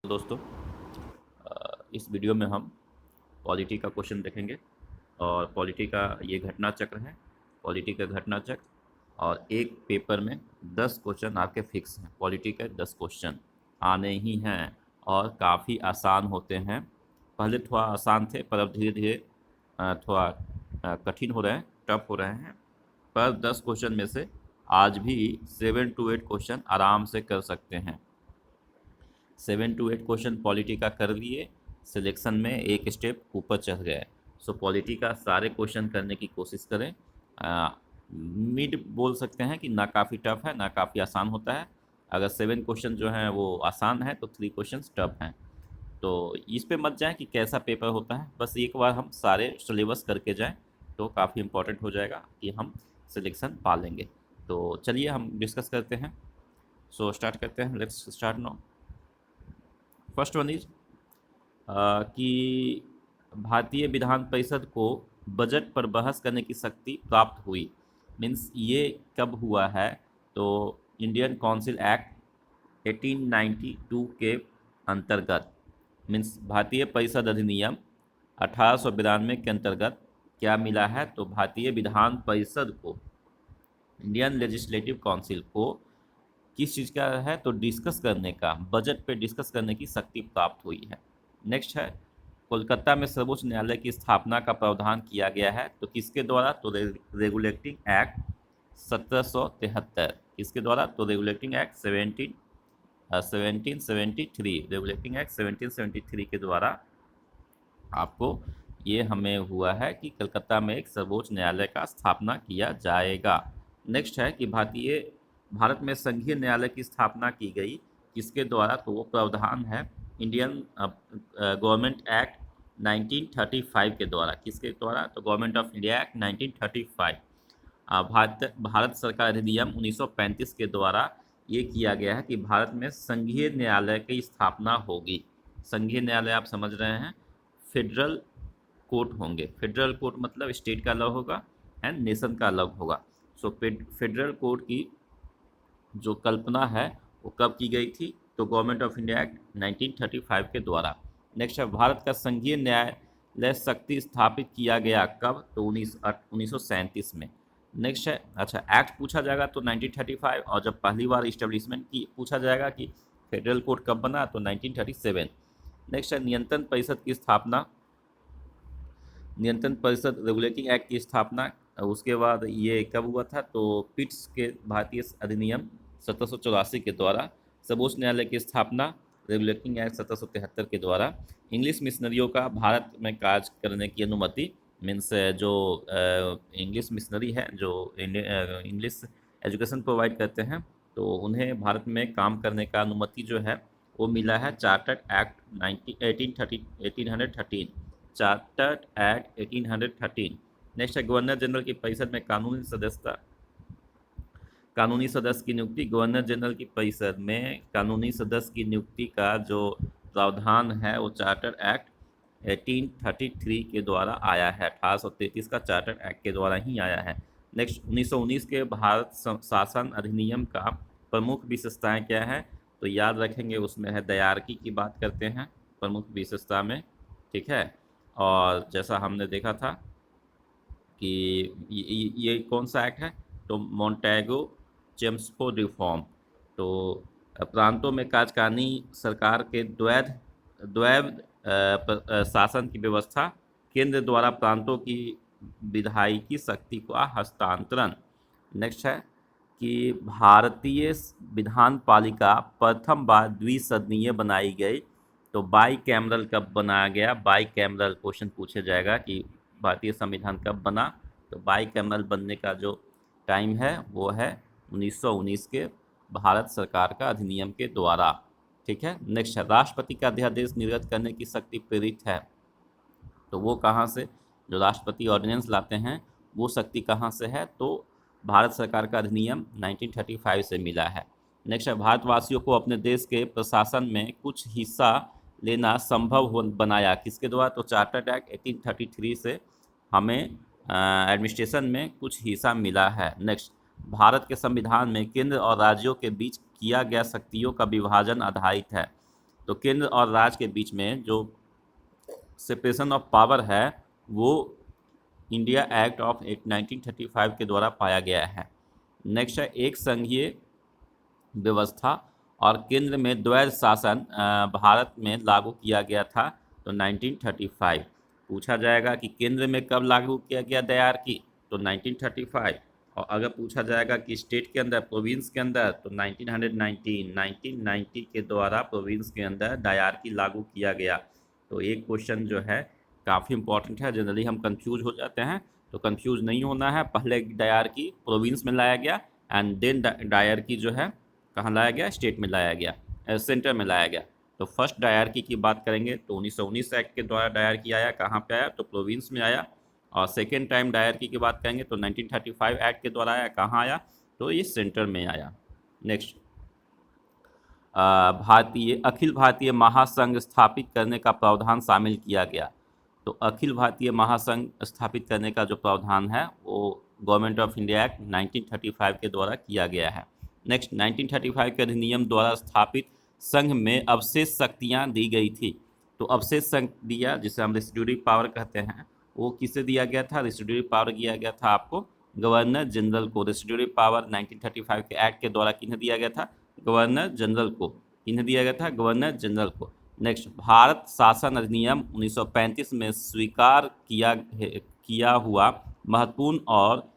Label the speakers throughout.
Speaker 1: दोस्तों, इस वीडियो में हम पॉलिटी का क्वेश्चन देखेंगे और पॉलिटी का ये घटना चक्र है। पॉलिटी का घटना चक्र और एक पेपर में 10 क्वेश्चन आपके फिक्स हैं। पॉलिटी के 10 क्वेश्चन आने ही हैं और काफ़ी आसान होते हैं। पहले थोड़ा आसान थे पर अब धीरे धीरे थोड़ा कठिन हो रहे हैं, टफ हो रहे हैं। पर 10 क्वेश्चन में से आज भी 7 to 8 क्वेश्चन आराम से कर सकते हैं। 7 to 8 क्वेश्चन पॉलिटी का कर लिए, सिलेक्शन में एक स्टेप ऊपर चढ़ गए। सो पॉलिटी का सारे क्वेश्चन करने की कोशिश करें। मिड बोल सकते हैं कि ना काफ़ी टफ है ना काफ़ी आसान होता है। अगर 7 क्वेश्चन जो हैं वो आसान है तो 3 क्वेश्चन टफ हैं। तो इस पे मत जाएं कि कैसा पेपर होता है, बस एक बार हम सारे सिलेबस करके जाएं तो काफ़ी इम्पोर्टेंट हो जाएगा कि हम सिलेक्शन पा लेंगे। तो चलिए हम डिस्कस करते हैं। सो स्टार्ट करते हैं, let's start now. First one is कि भारतीय विधान परिषद को बजट पर बहस करने की शक्ति प्राप्त हुई। मीन्स ये कब हुआ है? तो इंडियन काउंसिल एक्ट 1892 के अंतर्गत, मीन्स भारतीय परिषद अधिनियम 1892 के अंतर्गत क्या मिला है? तो भारतीय विधान परिषद को, इंडियन लेजिस्लेटिव काउंसिल को किस चीज़ का है? तो डिस्कस करने का, बजट पे डिस्कस करने की शक्ति प्राप्त हुई है। नेक्स्ट है, कोलकाता में सर्वोच्च न्यायालय की स्थापना का प्रावधान किया गया है। तो किसके द्वारा? तो रेगुलेटिंग एक्ट 1773। किसके द्वारा? तो रेगुलेटिंग एक्ट 1773, रेगुलेटिंग एक्ट 1773 के द्वारा आपको ये हमें हुआ है कि कलकत्ता में एक सर्वोच्च न्यायालय का स्थापना किया जाएगा। नेक्स्ट है कि भारत में संघीय न्यायालय की स्थापना की गई किसके द्वारा? तो वो प्रावधान है इंडियन गवर्नमेंट एक्ट 1935 के द्वारा। किसके द्वारा? तो government of India act 1935। Bharat सरकार अधिनियम 1935 के द्वारा ये किया गया है कि भारत में संघीय न्यायालय की स्थापना होगी। संघीय न्यायालय आप समझ रहे हैं, फेडरल कोर्ट होंगे। फेडरल कोर्ट मतलब स्टेट का अलग होगा एंड नेशन का अलग होगा। सो फेडरल कोर्ट की जो कल्पना है वो कब की गई थी? तो गवर्नमेंट ऑफ इंडिया एक्ट 1935 के द्वारा। नेक्स्ट है, भारत का संघीय न्यायालय शक्ति स्थापित किया गया कब? तो 1937 में। नेक्स्ट है, अच्छा एक्ट पूछा जाएगा तो 1935, और जब पहली बार इस्टेब्लिशमेंट की पूछा जाएगा कि फेडरल कोर्ट कब बना, तो 1937। नेक्स्ट है, नियंत्रण परिषद की स्थापना, नियंत्रण परिषद रेगुलेटिंग एक्ट की स्थापना उसके बाद ये कब हुआ था? तो पिट्स के भारतीय अधिनियम 1784 के द्वारा। सर्वोच्च न्यायालय की स्थापना रेगुलेटिंग एक्ट 1773 के द्वारा। इंग्लिश मिशनरियों का भारत में कार्य करने की अनुमति, मीन्स जो इंग्लिश मिशनरी है जो इंग्लिश एजुकेशन प्रोवाइड करते हैं, तो उन्हें भारत में काम करने का अनुमति जो है वो मिला है chartered act 1813, chartered act 1813। Next है, गवर्नर जनरल की परिषद में कानूनी सदस्यता, कानूनी सदस्य की नियुक्ति। गवर्नर जनरल की परिषद में कानूनी सदस्य की नियुक्ति का जो प्रावधान है वो चार्टर एक्ट 1833 के द्वारा आया है। 1833 का चार्टर एक्ट के द्वारा ही आया है। नेक्स्ट, 1919 के भारत शासन अधिनियम का प्रमुख विशेषताएं क्या है? तो याद रखेंगे उसमें है दयारकी की बात करते हैं प्रमुख विशेषता में, ठीक है। और जैसा हमने देखा था कि ये कौन सा एक्ट है? तो मोंटेगो चेम्सफोर्ड रिफॉर्म। तो प्रांतों में कार्यकारिणी सरकार के द्वैध शासन की व्यवस्था, केंद्र द्वारा प्रांतों की विधायिकी शक्ति का हस्तांतरण। नेक्स्ट है कि भारतीय विधान पालिका प्रथम बार द्विसदनीय बनाई गई। तो बाई कैमरल कब बनाया गया? बाई कैमरल क्वेश्चन पूछा जाएगा कि भारतीय संविधान कब बना। तो बाई कैमरल बनने का जो टाइम है वो है 1919 के भारत सरकार का अधिनियम के द्वारा, ठीक है। नेक्स्ट है, राष्ट्रपति का अध्यादेश निर्गत करने की शक्ति प्रेरित है। तो वो कहाँ से? जो राष्ट्रपति ऑर्डिनेंस लाते हैं वो शक्ति कहाँ से है? तो भारत सरकार का अधिनियम 1935 से मिला है। नेक्स्ट है, भारतवासियों को अपने देश के प्रशासन में कुछ हिस्सा लेना संभव हो बनाया किसके द्वारा? तो चार्टर्ड एक्ट 1833 से हमें एडमिनिस्ट्रेशन में कुछ हिस्सा मिला है। नेक्स्ट, भारत के संविधान में केंद्र और राज्यों के बीच किया गया शक्तियों का विभाजन आधारित है। तो केंद्र और राज्य के बीच में जो सेपरेशन ऑफ पावर है वो इंडिया एक्ट ऑफ 1935 के द्वारा पाया गया है। नेक्स्ट है एक संघीय व्यवस्था और केंद्र में द्वैध शासन भारत में लागू किया गया था तो 1935। पूछा जाएगा कि केंद्र में कब लागू किया गया डायरकी तो 1935, और अगर पूछा जाएगा कि स्टेट के अंदर प्रोविंस के अंदर तो 1990 के द्वारा प्रोविंस के अंदर डायरकी लागू किया गया। तो एक क्वेश्चन जो है काफ़ी इंपॉर्टेंट है, जनरली हम कंफ्यूज हो जाते हैं, तो कंफ्यूज नहीं होना है। पहले डायरकी प्रोविंस में लाया गया एंड देन डायरकी जो है कहाँ लाया गया, स्टेट में लाया गया, सेंटर में लाया गया। तो फर्स्ट डायरकी की बात करेंगे तो 1919 एक्ट के द्वारा डायरकी आया, कहाँ पे आया तो प्रोविंस में आया। और सेकेंड टाइम डायरकी की बात करेंगे तो 1935 एक्ट के द्वारा आया, कहाँ आया तो ये सेंटर में आया। नेक्स्ट अखिल भारतीय महासंघ स्थापित करने का प्रावधान शामिल किया गया। तो अखिल भारतीय महासंघ स्थापित करने का जो प्रावधान है वो गवर्नमेंट ऑफ इंडिया एक्ट 1935 के द्वारा किया गया है। नेक्स्ट 1935 के अधिनियम द्वारा स्थापित संघ में अवशेष शक्तियाँ दी गई थी। तो अवशेष शक्ति दिया जिसे हम रेसिड्यूरी पावर कहते हैं वो किसे दिया गया था, रेसिड्यूरी पावर दिया गया था आपको गवर्नर जनरल को। रेसिड्यूरी पावर 1935 के एक्ट के द्वारा किन्हें दिया गया था, गवर्नर जनरल को। किन्हें दिया गया था, गवर्नर जनरल को। नेक्स्ट भारत शासन अधिनियम 1935 में स्वीकार किया हुआ महत्वपूर्ण और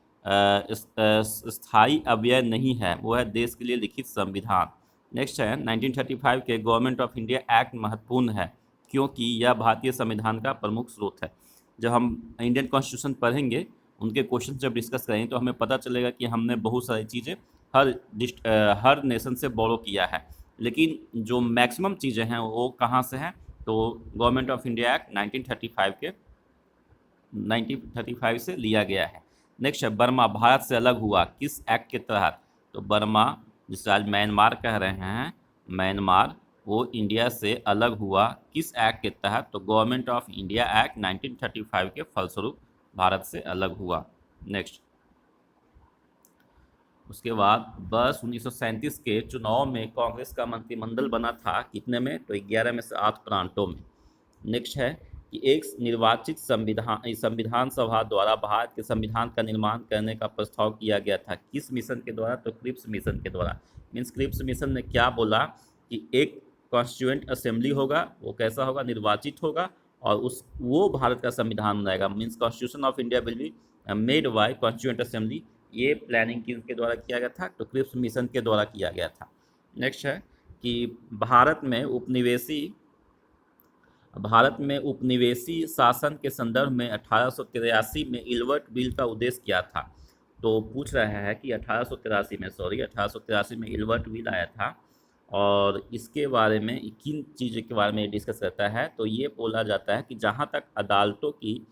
Speaker 1: स्थायी अवयव नहीं है, वो है देश के लिए लिखित संविधान। नेक्स्ट है 1935 के गवर्नमेंट ऑफ इंडिया एक्ट महत्वपूर्ण है क्योंकि यह भारतीय संविधान का प्रमुख स्रोत है। जब हम इंडियन कॉन्स्टिट्यूशन पढ़ेंगे उनके क्वेश्चन जब डिस्कस करेंगे तो हमें पता चलेगा कि हमने बहुत सारी चीज़ें हर नेशन से बोरो किया है, लेकिन जो मैक्सिमम चीज़ें हैं वो कहाँ से हैं तो गवर्नमेंट ऑफ इंडिया एक्ट 1935 से लिया गया है। नेक्स्ट है बर्मा भारत से अलग हुआ किस एक्ट के तहत। तो बर्मा जिसे आज म्यांमार कह रहे हैं, म्यांमार वो इंडिया से अलग हुआ किस एक्ट के तहत तो गवर्नमेंट ऑफ इंडिया एक्ट 1935 के फलस्वरूप भारत से अलग हुआ। नेक्स्ट उसके बाद वर्ष 1937 के चुनाव में कांग्रेस का मंत्रिमंडल बना था कितने में तो 11 में से 8 प्रांतों में। नेक्स्ट है कि एक निर्वाचित संविधान सभा द्वारा भारत के संविधान का निर्माण करने का प्रस्ताव किया गया था किस मिशन के द्वारा तो क्रिप्स मिशन के द्वारा। मीन्स क्रिप्स मिशन ने क्या बोला कि एक कॉन्स्टिट्यूएंट असेंबली होगा, वो कैसा होगा, निर्वाचित होगा, और वो भारत का संविधान बनाएगा। Means constitution of India will be made by constituent assembly. ये प्लानिंग किसके द्वारा किया गया था तो क्रिप्स मिशन के द्वारा किया गया था। नेक्स्ट है कि भारत में उपनिवेशी शासन के संदर्भ में 1883 में इल्बर्ट बिल का उद्देश्य क्या था। तो पूछ रहा है कि 1883 में इल्बर्ट बिल आया था और इसके बारे में किन चीज़ों के बारे में डिस्कस करता है तो ये बोला जाता है कि जहाँ तक अदालतों की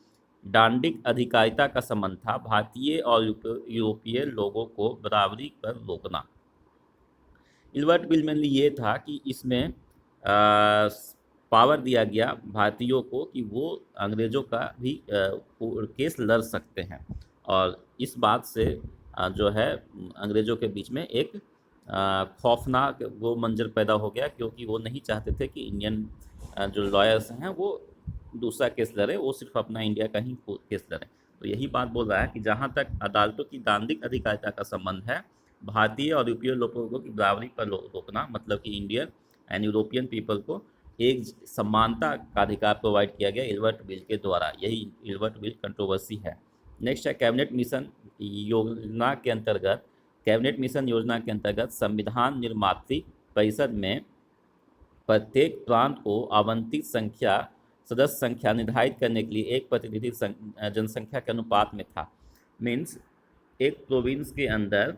Speaker 1: डांडिक अधिकारिता का संबंध था, भारतीय और यूरोपीय लोगों को बराबरी पर रोकना। इल्बर्ट बिल में ये था कि इसमें पावर दिया गया भारतीयों को कि वो अंग्रेज़ों का भी केस लड़ सकते हैं, और इस बात से जो है अंग्रेज़ों के बीच में एक खौफनाक वो मंजर पैदा हो गया क्योंकि वो नहीं चाहते थे कि इंडियन जो लॉयर्स हैं वो दूसरा केस लड़े, वो सिर्फ अपना इंडिया का ही केस लड़े। तो यही बात बोल रहा है कि जहाँ तक अदालतों की दांडिक अधिकारिता का संबंध है, भारतीय और यूरोपीय लोगों की बराबरी पर रोकना, मतलब कि इंडियन एंड यूरोपियन पीपल को एक समानता का अधिकार प्रोवाइड किया गया इल्बर्ट बिल के द्वारा। यही इल्बर्ट बिल कंट्रोवर्सी है। नेक्स्ट है कैबिनेट मिशन योजना के अंतर्गत संविधान निर्मात्री परिषद में प्रत्येक प्रांत को आवंटित सदस्य संख्या निर्धारित करने के लिए एक प्रतिनिधि जनसंख्या के अनुपात में था। मीन्स एक प्रोविंस के अंदर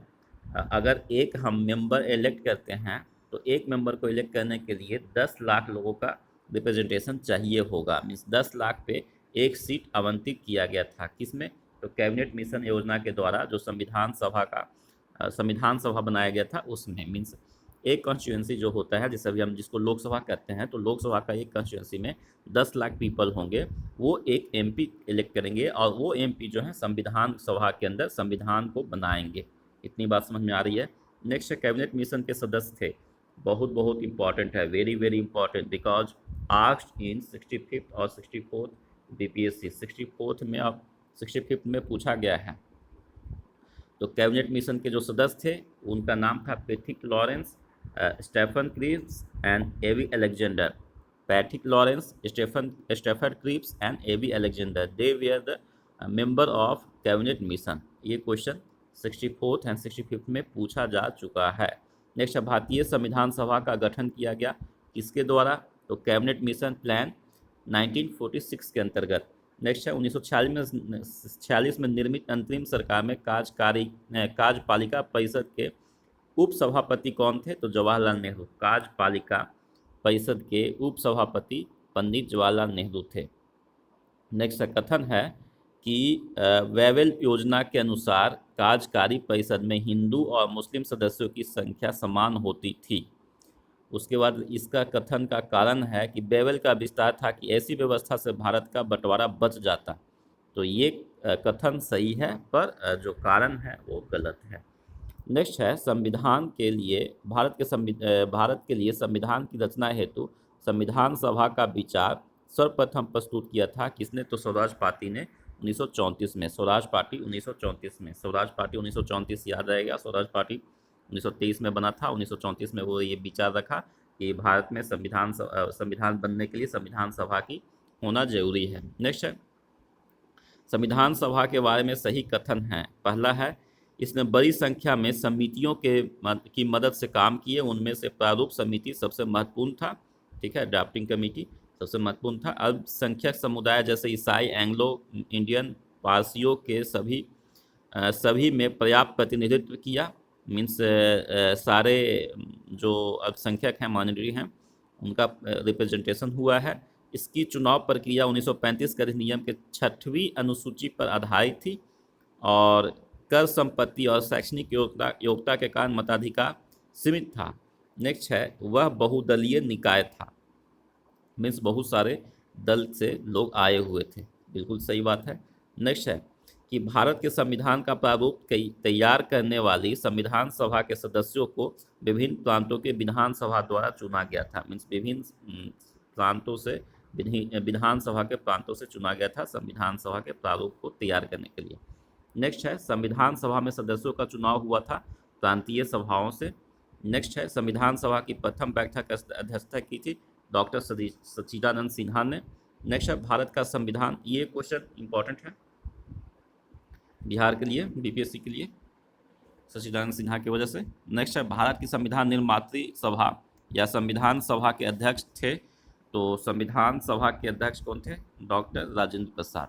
Speaker 1: अगर एक हम मेंबर इलेक्ट करते हैं तो एक मेंबर को इलेक्ट करने के लिए 10 लाख लोगों का रिप्रेजेंटेशन चाहिए होगा। मीन्स 10 लाख पे एक सीट आवंटित किया गया था किसमें तो कैबिनेट मिशन योजना के द्वारा जो संविधान सभा बनाया गया था उसमें। मीन्स एक कॉन्स्टिट्यूंसी जो होता है जैसे अभी हम जिसको लोकसभा कहते हैं तो लोकसभा का एक कॉन्स्टिट्यूंसी में 10 लाख पीपल होंगे, वो एक एमपी इलेक्ट करेंगे और वो एमपी जो है संविधान सभा के अंदर संविधान को बनाएंगे। इतनी बात समझ में आ रही है। नेक्स्ट कैबिनेट मिशन के सदस्य थे बहुत बहुत इंपॉर्टेंट है, very very important, because asked in 65th और 64th बीपीएससी। 64th में अब 65th में पूछा गया है। तो कैबिनेट मिशन के जो सदस्य थे उनका नाम था Patrick Lawrence, Stephen Cripps and A V Alexander. Patrick Lawrence, Stephen Cripps and A V Alexander, they were the member of cabinet mission. ये क्वेश्चन 64th एंड 65th में पूछा जा चुका है। नेक्स्ट, भारतीय संविधान सभा का गठन किया गया किसके द्वारा? तो कैबिनेट मिशन प्लान 1946 के अंतर्गत। नेक्स्ट है 1946 में निर्मित अंतरिम सरकार में कार्यपालिका परिषद के उपसभापति कौन थे? तो जवाहरलाल नेहरू। कार्यपालिका परिषद के उपसभापति पंडित जवाहरलाल नेहरू थे। नेक्स्ट कथन है कि वेवेल योजना के अनुसार कार्यकारी परिषद में हिंदू और मुस्लिम सदस्यों की संख्या समान होती थी। उसके बाद इसका कथन का कारण है कि बेवेल का विस्तार था कि ऐसी व्यवस्था से भारत का बंटवारा बच जाता। तो ये कथन सही है, पर जो कारण है वो गलत है। नेक्स्ट है संविधान के लिए भारत के लिए संविधान की रचना हेतु संविधान सभा का विचार सर्वप्रथम प्रस्तुत किया था किसने? तो स्वराज पार्टी ने 1934 में। स्वराज पार्टी 1934 में। स्वराज पार्टी 1934 याद रहेगा। स्वराज पार्टी 1923 में बना था, 1934 में वो ये विचार रखा कि भारत में संविधान बनने के लिए संविधान सभा की होना जरूरी है। नेक्स्ट है संविधान सभा के बारे में सही कथन है। पहला है इसने बड़ी संख्या में समितियों की मदद से काम किए, उनमें से प्रारूप समिति सबसे महत्वपूर्ण था। ठीक है, ड्राफ्टिंग कमेटी सबसे महत्वपूर्ण था। अल्पसंख्यक समुदाय जैसे ईसाई, एंग्लो इंडियन, पारसियों के सभी में पर्याप्त प्रतिनिधित्व किया। मीन्स सारे जो अल्पसंख्यक हैं, माइनॉरिटी हैं, उनका रिप्रेजेंटेशन हुआ है। इसकी चुनाव प्रक्रिया 1935 के अधिनियम के 6वीं अनुसूची पर आधारित थी और कर, संपत्ति और शैक्षणिक योग्यता के कारण मताधिकार सीमित था। नेक्स्ट है वह बहुदलीय निकाय था। मीन्स बहुत सारे दल से लोग आए हुए थे। बिल्कुल सही बात है। नेक्स्ट है कि भारत के संविधान का प्रारूप तैयार करने वाली संविधान सभा के सदस्यों को विभिन्न प्रांतों के विधान सभा द्वारा चुना गया था। मीन्स विभिन्न प्रांतों से विधान सभा के प्रांतों से चुना गया था संविधान सभा के प्रारूप को तैयार करने के लिए। नेक्स्ट है संविधान सभा में सदस्यों का चुनाव हुआ था प्रांतीय सभाओं से। नेक्स्ट है संविधान सभा की प्रथम बैठक की अध्यक्षता की थी डॉक्टर सच्चिदानंद सिन्हा ने। नेक्स्ट है भारत का संविधान, ये क्वेश्चन इंपॉर्टेंट है बिहार के लिए, बीपीएससी के लिए, सच्चिदानंद सिन्हा की वजह से। नेक्स्ट है भारत की संविधान निर्मात्री सभा या संविधान सभा के अध्यक्ष थे। तो संविधान सभा के अध्यक्ष कौन थे? Doctor Rajendra Prasad.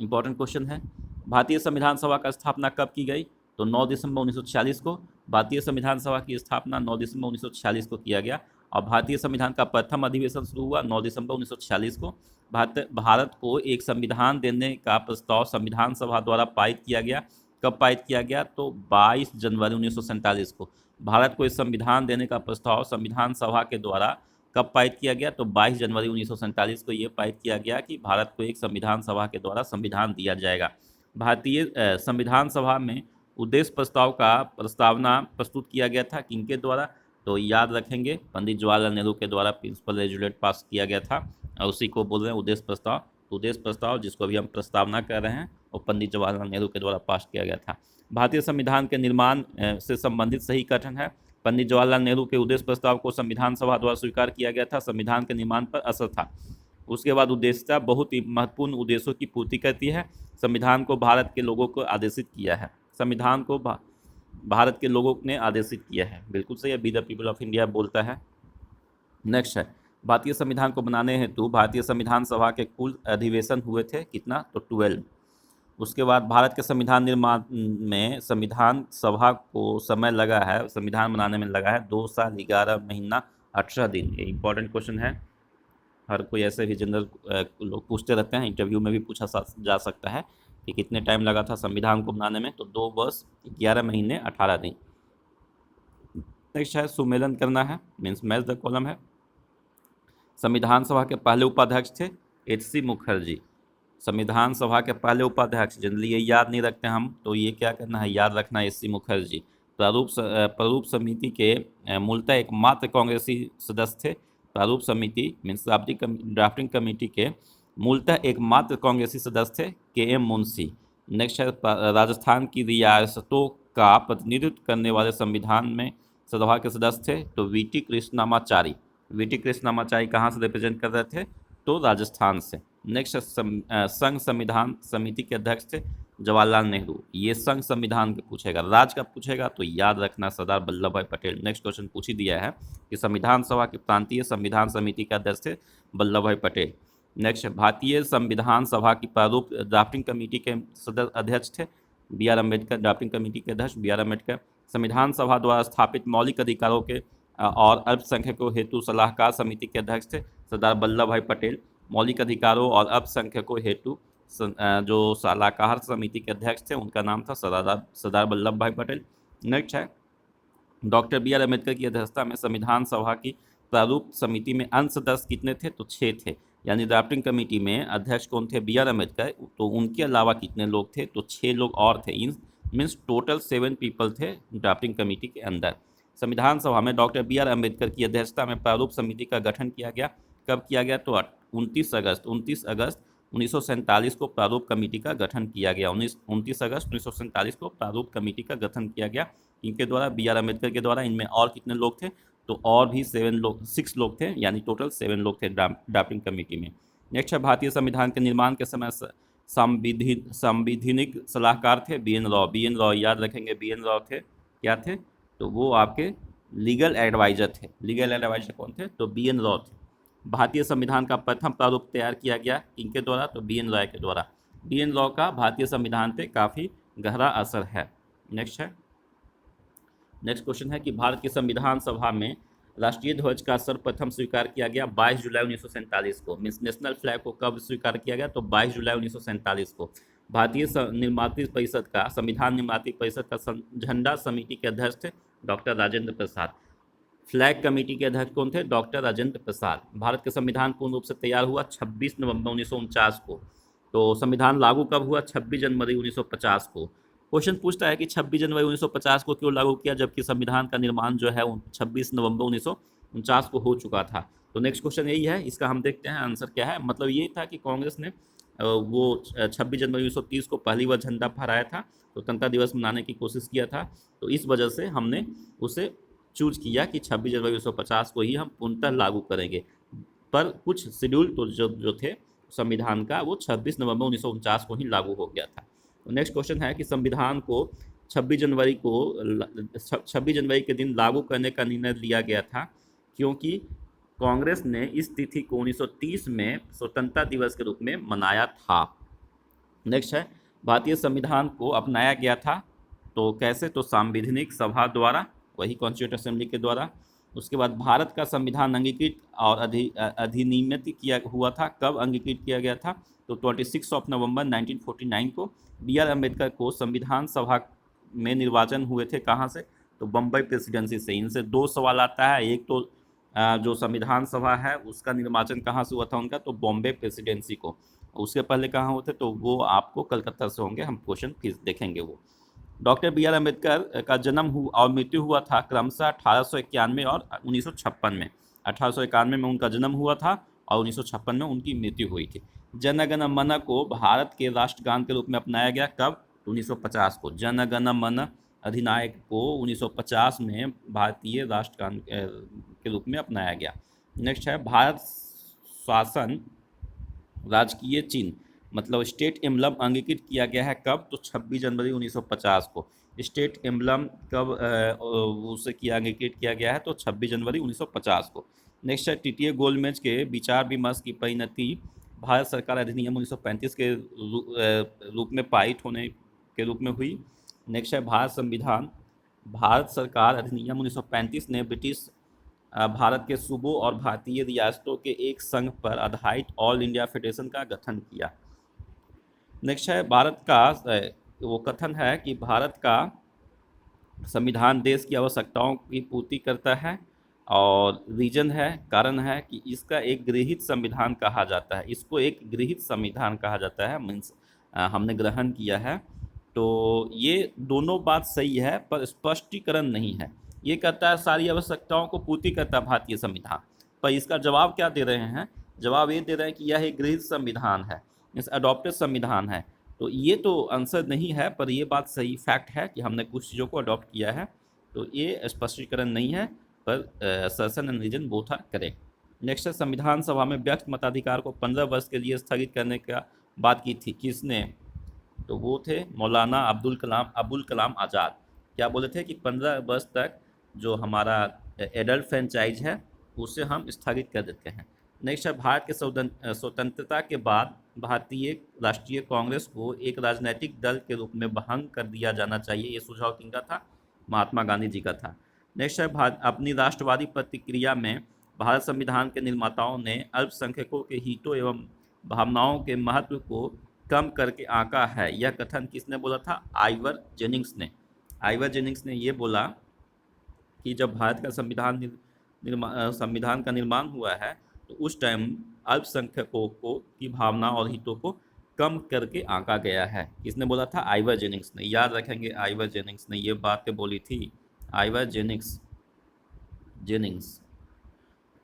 Speaker 1: Important question है। भारतीय संविधान सभा का स्थापना कब की गई? तो 9 दिसंबर 1946 को। भारतीय संविधान सभा की स्थापना 9 दिसंबर 1946 को किया गया और भारतीय संविधान का प्रथम अधिवेशन शुरू हुआ 9 दिसंबर 1946 को। भारत को एक संविधान देने का प्रस्ताव संविधान सभा द्वारा पारित किया गया। कब पारित किया गया? तो 22 जनवरी 1947 को। भारत को एक संविधान देने का प्रस्ताव संविधान सभा के द्वारा कब पारित किया गया? तो 22 जनवरी 1947 को ये पारित किया गया कि भारत को एक संविधान सभा के द्वारा संविधान दिया जाएगा। भारतीय संविधान सभा में उद्देश्य प्रस्ताव का प्रस्तावना प्रस्तुत किया गया था किनके द्वारा? तो याद रखेंगे पंडित जवाहरलाल नेहरू के द्वारा प्रिंसिपल रेजुलेट पास किया गया था और उसी को बोल रहे हैं उद्देश्य प्रस्ताव। उद्देश्य प्रस्ताव जिसको अभी हम प्रस्तावना कर रहे हैं वो पंडित जवाहरलाल नेहरू के द्वारा पास किया गया था। भारतीय संविधान के निर्माण से संबंधित सही कथन है। पंडित जवाहरलाल नेहरू के उद्देश्य प्रस्ताव को संविधान सभा द्वारा स्वीकार किया गया था। संविधान के निर्माण पर असर था। उसके बाद उद्देश्यता बहुत ही महत्वपूर्ण उद्देश्यों की पूर्ति करती है। संविधान को भारत के लोगों को आदेशित किया है। संविधान को भारत के लोगों ने आदेशित किया है। बिल्कुल सही है, B the people of India बोलता है। नेक्स्ट है भारतीय संविधान को बनाने हेतु भारतीय संविधान सभा के कुल अधिवेशन हुए थे कितना? तो 12। उसके बाद भारत के संविधान निर्माण में संविधान सभा को समय लगा है, संविधान बनाने में लगा है 2 साल 11 महीना 18 दिन। ये इंपॉर्टेंट क्वेश्चन है। हर कोई ऐसे भी जनरल लोग पूछते रहते हैं, इंटरव्यू में भी पूछा जा सकता है कि कितने टाइम लगा था संविधान को बनाने में? तो 2 वर्ष 11 महीने 18 दिन। नेक्स्ट है सुमेलन करना है, मीन्स मैच द कॉलम है। संविधान सभा के पहले उपाध्यक्ष थे एच.सी. मुखर्जी। संविधान सभा के पहले उपाध्यक्ष, जनरली ये याद नहीं रखते हम, तो ये क्या करना है, याद रखना है एच.सी. मुखर्जी। प्रारूप समिति के मूलतः एकमात्र कांग्रेसी सदस्य थे। प्रारूप समिति मीन्स ड्राफ्टिंग कमेटी के मूलतः एकमात्र कांग्रेसी सदस्य थे के.एम. मुंशी। नेक्स्ट है राजस्थान की रियासतों का प्रतिनिधित्व करने वाले संविधान में सभा के सदस्य थे तो वी.टी. कृष्णमाचारी। वी.टी. कृष्णमाचारी कहाँ से रिप्रेजेंट कर रहे थे? तो राजस्थान से। नेक्स्ट संघ संविधान समिति के अध्यक्ष थे जवाहरलाल नेहरू। ये संघ संविधान का पूछेगा, राज्य का पूछेगा तो याद रखना सरदार वल्लभ भाई पटेल। नेक्स्ट क्वेश्चन पूछ ही दिया है कि संविधान सभा की प्रांतीय संविधान समिति के अध्यक्ष थे वल्लभ भाई पटेल। नेक्स्ट भारतीय संविधान सभा की प्रारूप ड्राफ्टिंग कमेटी के सदस्य अध्यक्ष थे बी.आर. अम्बेडकर। ड्राफ्टिंग कमेटी के अध्यक्ष बी.आर. अम्बेडकर। संविधान सभा द्वारा स्थापित मौलिक अधिकारों के और अल्पसंख्यकों हेतु सलाहकार समिति के अध्यक्ष थे सरदार वल्लभ भाई पटेल। मौलिक अधिकारों और अल्पसंख्यकों हेतु जो सलाहकार समिति के अध्यक्ष थे उनका नाम था सरदार वल्लभ भाई पटेल। नेक्स्ट है डॉक्टर बी.आर. अम्बेडकर की अध्यक्षता में संविधान सभा की प्रारूप समिति में अन्य सदस्य कितने थे? तो 6 थे। यानी ड्राफ्टिंग कमेटी में अध्यक्ष कौन थे? बी.आर. अम्बेडकर। तो उनके अलावा कितने लोग थे? तो 6 लोग और थे। इन मीन्स टोटल 7 पीपल थे ड्राफ्टिंग कमेटी के अंदर। संविधान सभा में डॉक्टर बी.आर. अम्बेडकर की अध्यक्षता में प्रारूप समिति का गठन किया गया। कब किया गया? तो 29 अगस्त 1947 को प्रारूप कमेटी का गठन किया गया। 29 अगस्त 1947 को प्रारूप कमेटी का गठन किया गया। इनके द्वारा बी.आर. अम्बेडकर के द्वारा। इनमें और कितने लोग थे? तो और भी 6 लोग थे, यानी टोटल 7 लोग थे ड्राफ्टिंग कमेटी में। नेक्स्ट है भारतीय संविधान के निर्माण के समय संवैधानिक सलाहकार थे बी.एन. राव। बी.एन. राव याद रखेंगे, बी.एन. राव थे क्या थे? तो वो आपके लीगल एडवाइजर थे। लीगल एडवाइजर कौन थे? तो बी.एन. राव थे। भारतीय संविधान का प्रथम प्रारूप तैयार किया गया इनके द्वारा, तो बी.एन. राव के द्वारा। बी.एन. राव का भारतीय संविधान पे काफ़ी गहरा असर है। नेक्स्ट क्वेश्चन है कि भारत की संविधान सभा में राष्ट्रीय ध्वज का सर्वप्रथम स्वीकार किया गया 22 जुलाई 1947 को। मीन्स नेशनल फ्लैग को कब स्वीकार किया गया? तो 22 जुलाई 1947 को। भारतीय निर्मात्री परिषद का संविधान निर्मात्री परिषद का झंडा समिति के अध्यक्ष थे doctor Rajendra Prasad. Flag committee के अध्यक्ष कौन थे? डॉक्टर राजेंद्र प्रसाद। भारत का संविधान पूर्ण रूप से तैयार हुआ 26 नवंबर 1949 को। तो संविधान लागू कब हुआ? 26 जनवरी 1950 को। क्वेश्चन पूछता है कि 26 जनवरी 1950 को क्यों लागू किया जबकि संविधान का निर्माण जो है 26 नवंबर 1949 को हो चुका था। तो नेक्स्ट क्वेश्चन यही है, इसका हम देखते हैं आंसर क्या है। मतलब ये था कि कांग्रेस ने वो 26 जनवरी 1930 को पहली बार झंडा फहराया था, तो स्वतंत्रता दिवस मनाने की कोशिश किया था। तो इस वजह से हमने उसे चूज किया कि 26 जनवरी 1950 को ही हम पूर्णतः लागू करेंगे। पर कुछ शेड्यूल तो जो थे संविधान का वो 26 नवंबर 1949 को ही लागू हो गया था। नेक्स्ट क्वेश्चन है कि संविधान को 26 जनवरी के दिन लागू करने का निर्णय लिया गया था क्योंकि कांग्रेस ने इस तिथि को 1930 में स्वतंत्रता दिवस के रूप में मनाया था। नेक्स्ट है भारतीय संविधान को अपनाया गया था तो कैसे? तो सांविधानिक सभा द्वारा, वही कॉन्स्टिट्यूंट असेंबली के द्वारा। उसके बाद भारत का संविधान अंगीकृत और अधिनियमित किया हुआ था। कब अंगीकृत किया गया था? तो 26 नवंबर 1949 को। बी.आर. अम्बेडकर को संविधान सभा में निर्वाचन हुए थे कहाँ से? तो बम्बई प्रेसिडेंसी से। इनसे 2 सवाल आता है। एक तो जो संविधान सभा है उसका निर्वाचन कहाँ से हुआ था उनका? तो बॉम्बे प्रेसिडेंसी को। उसके पहले कहाँ हुए थे? तो वो आपको कलकत्ता से होंगे। हम क्वेश्चन फिर देखेंगे वो। Doctor B R. अम्बेडकर का जन्म और मृत्यु हुआ था क्रमशः 1891 और 1956 में। 1891 में उनका जन्म हुआ था और 1956 में उनकी मृत्यु हुई थी। जन गण मन को भारत के राष्ट्रगान के रूप में अपनाया गया कब? 1950 को। जन गण मन अधिनायक को 1950 में भारतीय राष्ट्रगान के रूप में अपनाया गया। नेक्स्ट है भारत शासन राजकीय चिन्ह मतलब स्टेट एम्बलम अंगीकृत किया गया है कब? तो 26 जनवरी 1950 को। स्टेट एम्बलम कब उसे अंगीकृत किया गया है? तो 26 जनवरी 1950 को। नेक्स्ट है टीटीए गोलमेज के विचार विमर्श की परिणति भारत सरकार अधिनियम 1935 के रूप में पारित होने के रूप में हुई। नेक्स्ट है भारत सरकार अधिनियम 1935 ने ब्रिटिश भारत के सूबों और भारतीय रियासतों के एक संघ पर आधारित ऑल इंडिया फेडरेशन का गठन किया। नेक्स्ट है भारत का वो कथन है कि भारत का संविधान देश की आवश्यकताओं की पूर्ति करता है और रीजन है, कारण है कि इसका एक गृहीत संविधान कहा जाता है। इसको एक गृहीत संविधान कहा जाता है, मीन्स हमने ग्रहण किया है। तो ये दोनों बात सही है, पर स्पष्टीकरण नहीं है। ये कहता है सारी आवश्यकताओं को पूर्ति करता है भारतीय संविधान, पर इसका जवाब क्या दे रहे हैं? जवाब ये दे रहे हैं कि यह एक गृहीत संविधान है, इस अडॉप्टेड संविधान है। तो ये तो आंसर नहीं है, पर ये बात सही फैक्ट है कि हमने कुछ चीज़ों को अडॉप्ट किया है। तो ये स्पष्टीकरण नहीं है, पर assertion and reason both are correct. Next है, संविधान सभा में व्यक्त मताधिकार को 15 वर्ष के लिए स्थगित करने का बात की थी किसने? तो वो थे मौलाना अबुल कलाम आज़ाद। क्या बोले थे कि 15 वर्ष तक जो हमारा एडल्ट फ्रेंचाइज है उसे हम स्थगित कर देते हैं। नेक्स्ट है, भारत के स्वतंत्रता के बाद भारतीय राष्ट्रीय कांग्रेस को एक राजनीतिक दल के रूप में भंग कर दिया जाना चाहिए। ये सुझाव किनका था? महात्मा गांधी जी का था। नेक्स्ट है, अपनी राष्ट्रवादी प्रतिक्रिया में भारत संविधान के निर्माताओं ने अल्पसंख्यकों के हितों एवं भावनाओं के महत्व को कम करके आंका है। यह कथन किसने बोला था? आइवर जेनिंग्स ने। आइवर जेनिंग्स ने ये बोला कि जब भारत का संविधान का निर्माण हुआ है तो उस टाइम अल्पसंख्यकों को की भावना और हितों को कम करके आंका गया है। किसने बोला था? आइवर जेनिंग्स ने। याद रखेंगे, आइवर जेनिंग्स ने ये बातें बोली थी। आइवर जेनिंग्स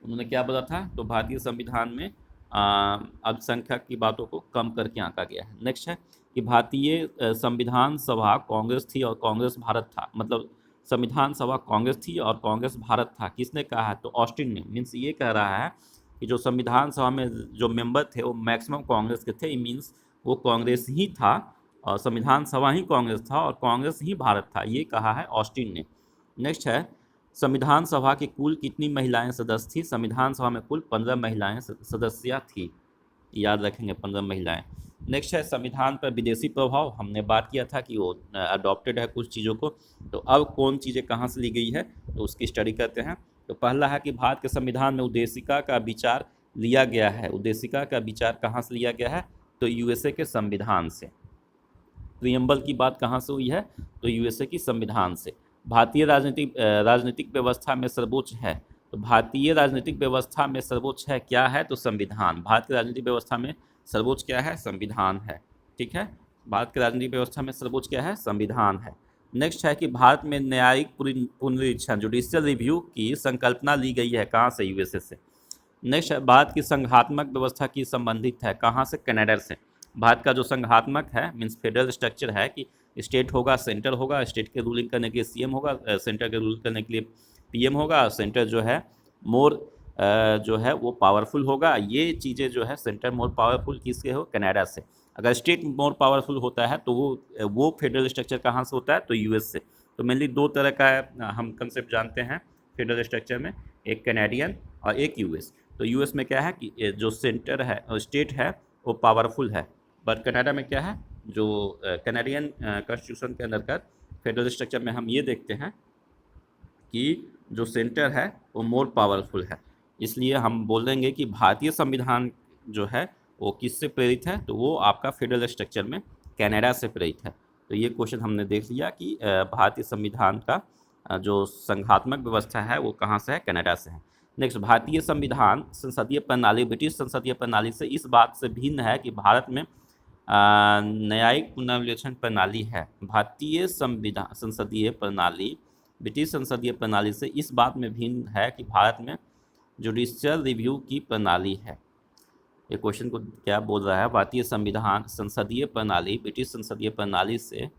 Speaker 1: उन्होंने क्या बोला था? तो भारतीय संविधान में अल्पसंख्यक की बातों को कम करके आंका गया है। नेक्स्ट है कि भारतीय संविधान सभा कांग्रेस थी और कांग्रेस भारत था। मतलब संविधान सभा कांग्रेस थी और कांग्रेस भारत था। किसने कहा है? तो ऑस्टिन ने। मीन्स ये कह रहा है कि जो संविधान सभा में जो मेंबर थे वो मैक्सिमम कांग्रेस के थे। मीन्स वो कांग्रेस ही था और संविधान सभा ही कांग्रेस था और कांग्रेस ही भारत था। ये कहा है ऑस्टिन ने। नेक्स्ट है, संविधान सभा की कुल कितनी महिलाएं सदस्य थी? संविधान सभा में कुल 15 महिलाएं सदस्य थी। याद रखेंगे, 15 महिलाएं। नेक्स्ट है, संविधान पर विदेशी प्रभाव। हमने बात किया था कि वो अडॉप्टेड है कुछ चीज़ों को। तो अब कौन चीज़ें कहाँ से ली गई है तो उसकी स्टडी करते हैं। तो पहला है कि भारत के संविधान में उद्देशिका का विचार लिया गया है। उद्देशिका का विचार कहाँ से लिया गया है? तो यूएसए के संविधान से। प्रियम्बल की बात कहाँ से हुई है? तो यूएसए की संविधान से। भारतीय राजनीतिक व्यवस्था में सर्वोच्च है। तो भारतीय राजनीतिक व्यवस्था में सर्वोच्च है क्या है? तो संविधान। भारत की राजनीतिक व्यवस्था में सर्वोच्च क्या है? संविधान है। ठीक है, भारत की राजनीतिक व्यवस्था में सर्वोच्च क्या है? संविधान है। नेक्स्ट है कि भारत में न्यायिक पुनरीक्षण जुडिशियल रिव्यू की संकल्पना ली गई है। कहाँ से? यूएसए से। नेक्स्ट है, भारत की संघात्मक व्यवस्था की संबंधित है। कहाँ से? कनाडा से। भारत का जो संघात्मक है मीन्स फेडरल स्ट्रक्चर है कि स्टेट होगा, सेंटर होगा, स्टेट के रूलिंग करने के लिए सीएम होगा, सेंटर के रूल करने के लिए पीएम होगा, सेंटर जो है मोर जो है वो पावरफुल होगा। ये चीज़ें जो है, सेंटर मोर पावरफुल किसके हो? कनाडा से। अगर स्टेट मोर पावरफुल होता है तो वो फेडरल स्ट्रक्चर कहाँ से होता है? तो यूएस से। तो मेनली दो तरह का हम कंसेप्ट जानते हैं फेडरल स्ट्रक्चर में, एक कैनेडियन और एक यूएस। तो यूएस में क्या है कि जो सेंटर है, स्टेट है, वो पावरफुल है। बट कनाडा में क्या है? जो कैनेडियन कॉन्स्टिट्यूशन के अंतर्गत फेडरल स्ट्रक्चर में हम ये देखते हैं कि जो सेंटर है वो मोर पावरफुल है। इसलिए हम बोलेंगे कि भारतीय संविधान जो है वो किससे प्रेरित है? तो वो आपका फेडरल स्ट्रक्चर में कनाडा से प्रेरित है। तो ये क्वेश्चन हमने देख लिया कि भारतीय संविधान का जो संघात्मक व्यवस्था है वो कहाँ से है? कनाडा से है। नेक्स्ट, भारतीय संविधान संसदीय प्रणाली ब्रिटिश संसदीय प्रणाली से इस बात से भिन्न है कि भारत में न्यायिक पुनर्विवेचन प्रणाली है। भारतीय संविधान संसदीय प्रणाली ब्रिटिश संसदीय प्रणाली से इस बात में भिन्न है कि भारत में जुडिशियल रिव्यू की प्रणाली है। ये क्वेश्चन को क्या बोल रहा है? भारतीय संविधान संसदीय प्रणाली ब्रिटिश संसदीय प्रणाली से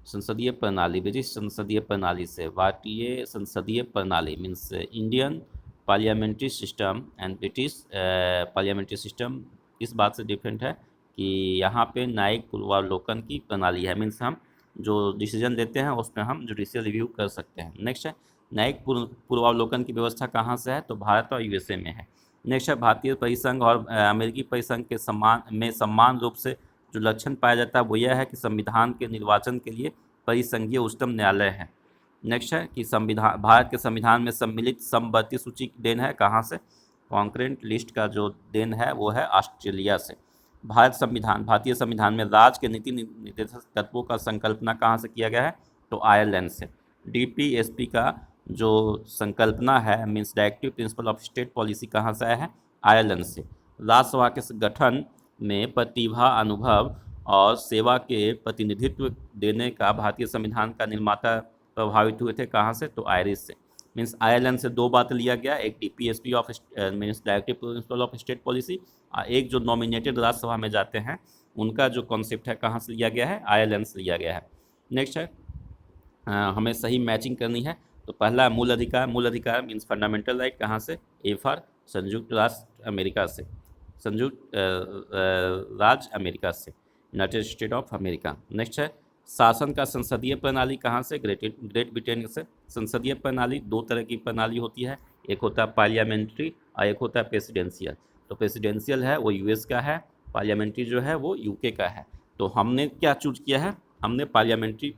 Speaker 1: ब्रिटिश संसदीय प्रणाली से भारतीय संसदीय प्रणाली means Indian parliamentary system and British parliamentary system इस बात से डिफरेंट है कि यहाँ पे न्यायिक पूर्वावलोकन की प्रणाली है। मीन्स हम जो डिसीजन लेते हैं उसमें हम जुडिशियल रिव्यू कर सकते हैं। नेक्स्ट है, न्यायिक पूर्वावलोकन की व्यवस्था कहाँ से है? तो भारत और यूएसए में है। नेक्स्ट है, भारतीय परिसंघ और अमेरिकी परिसंघ के समान रूप से जो लक्षण पाया जाता है वो यह है कि संविधान के निर्वाचन के लिए परिसंघीय उच्चतम न्यायालय है। नेक्स्ट है कि भारत के संविधान में सम्मिलित समवर्ती सूची की देन है। कहाँ से? कॉन्करेंट लिस्ट का जो देन है वो है ऑस्ट्रेलिया से। भारतीय संविधान में राज्य के नीति निर्देशक तत्वों का संकल्पना कहाँ से किया गया है? तो आयरलैंड से। डीपीएसपी का जो संकल्पना है means directive principle of state policy कहाँ से आया है? आयरलैंड से। राज्यसभा के गठन में प्रतिभा, अनुभव और सेवा के प्रतिनिधित्व देने का भारतीय संविधान का निर्माता प्रभावित हुए थे कहाँ से, तो आयरिश से। मीन्स आयरलैंड से दो बात लिया गया, एक DPSP of means directive principle of state policy, एक जो नॉमिनेटेड राज्यसभा में जाते हैं उनका जो कॉन्सेप्ट है कहाँ से लिया गया है, आयरलैंड से लिया गया है। नेक्स्ट है हमें सही मैचिंग करनी है, तो पहला मूल अधिकार, मूल अधिकार मीन्स फंडामेंटल राइट कहाँ से, ए फॉर संयुक्त राष्ट्र अमेरिका से, संयुक्त राज्य अमेरिका से, United state of America. Next है शासन का संसदीय प्रणाली कहाँ से, ग्रेट ब्रिटेन से। संसदीय प्रणाली दो तरह की प्रणाली होती है, एक होता है पार्लियामेंट्री और एक होता है प्रेसिडेंशियल। तो प्रेसिडेंशियल है वो यूएस का है, पार्लियामेंट्री जो है वो यूके का है। तो हमने क्या चूज किया है, हमने पार्लियामेंट्री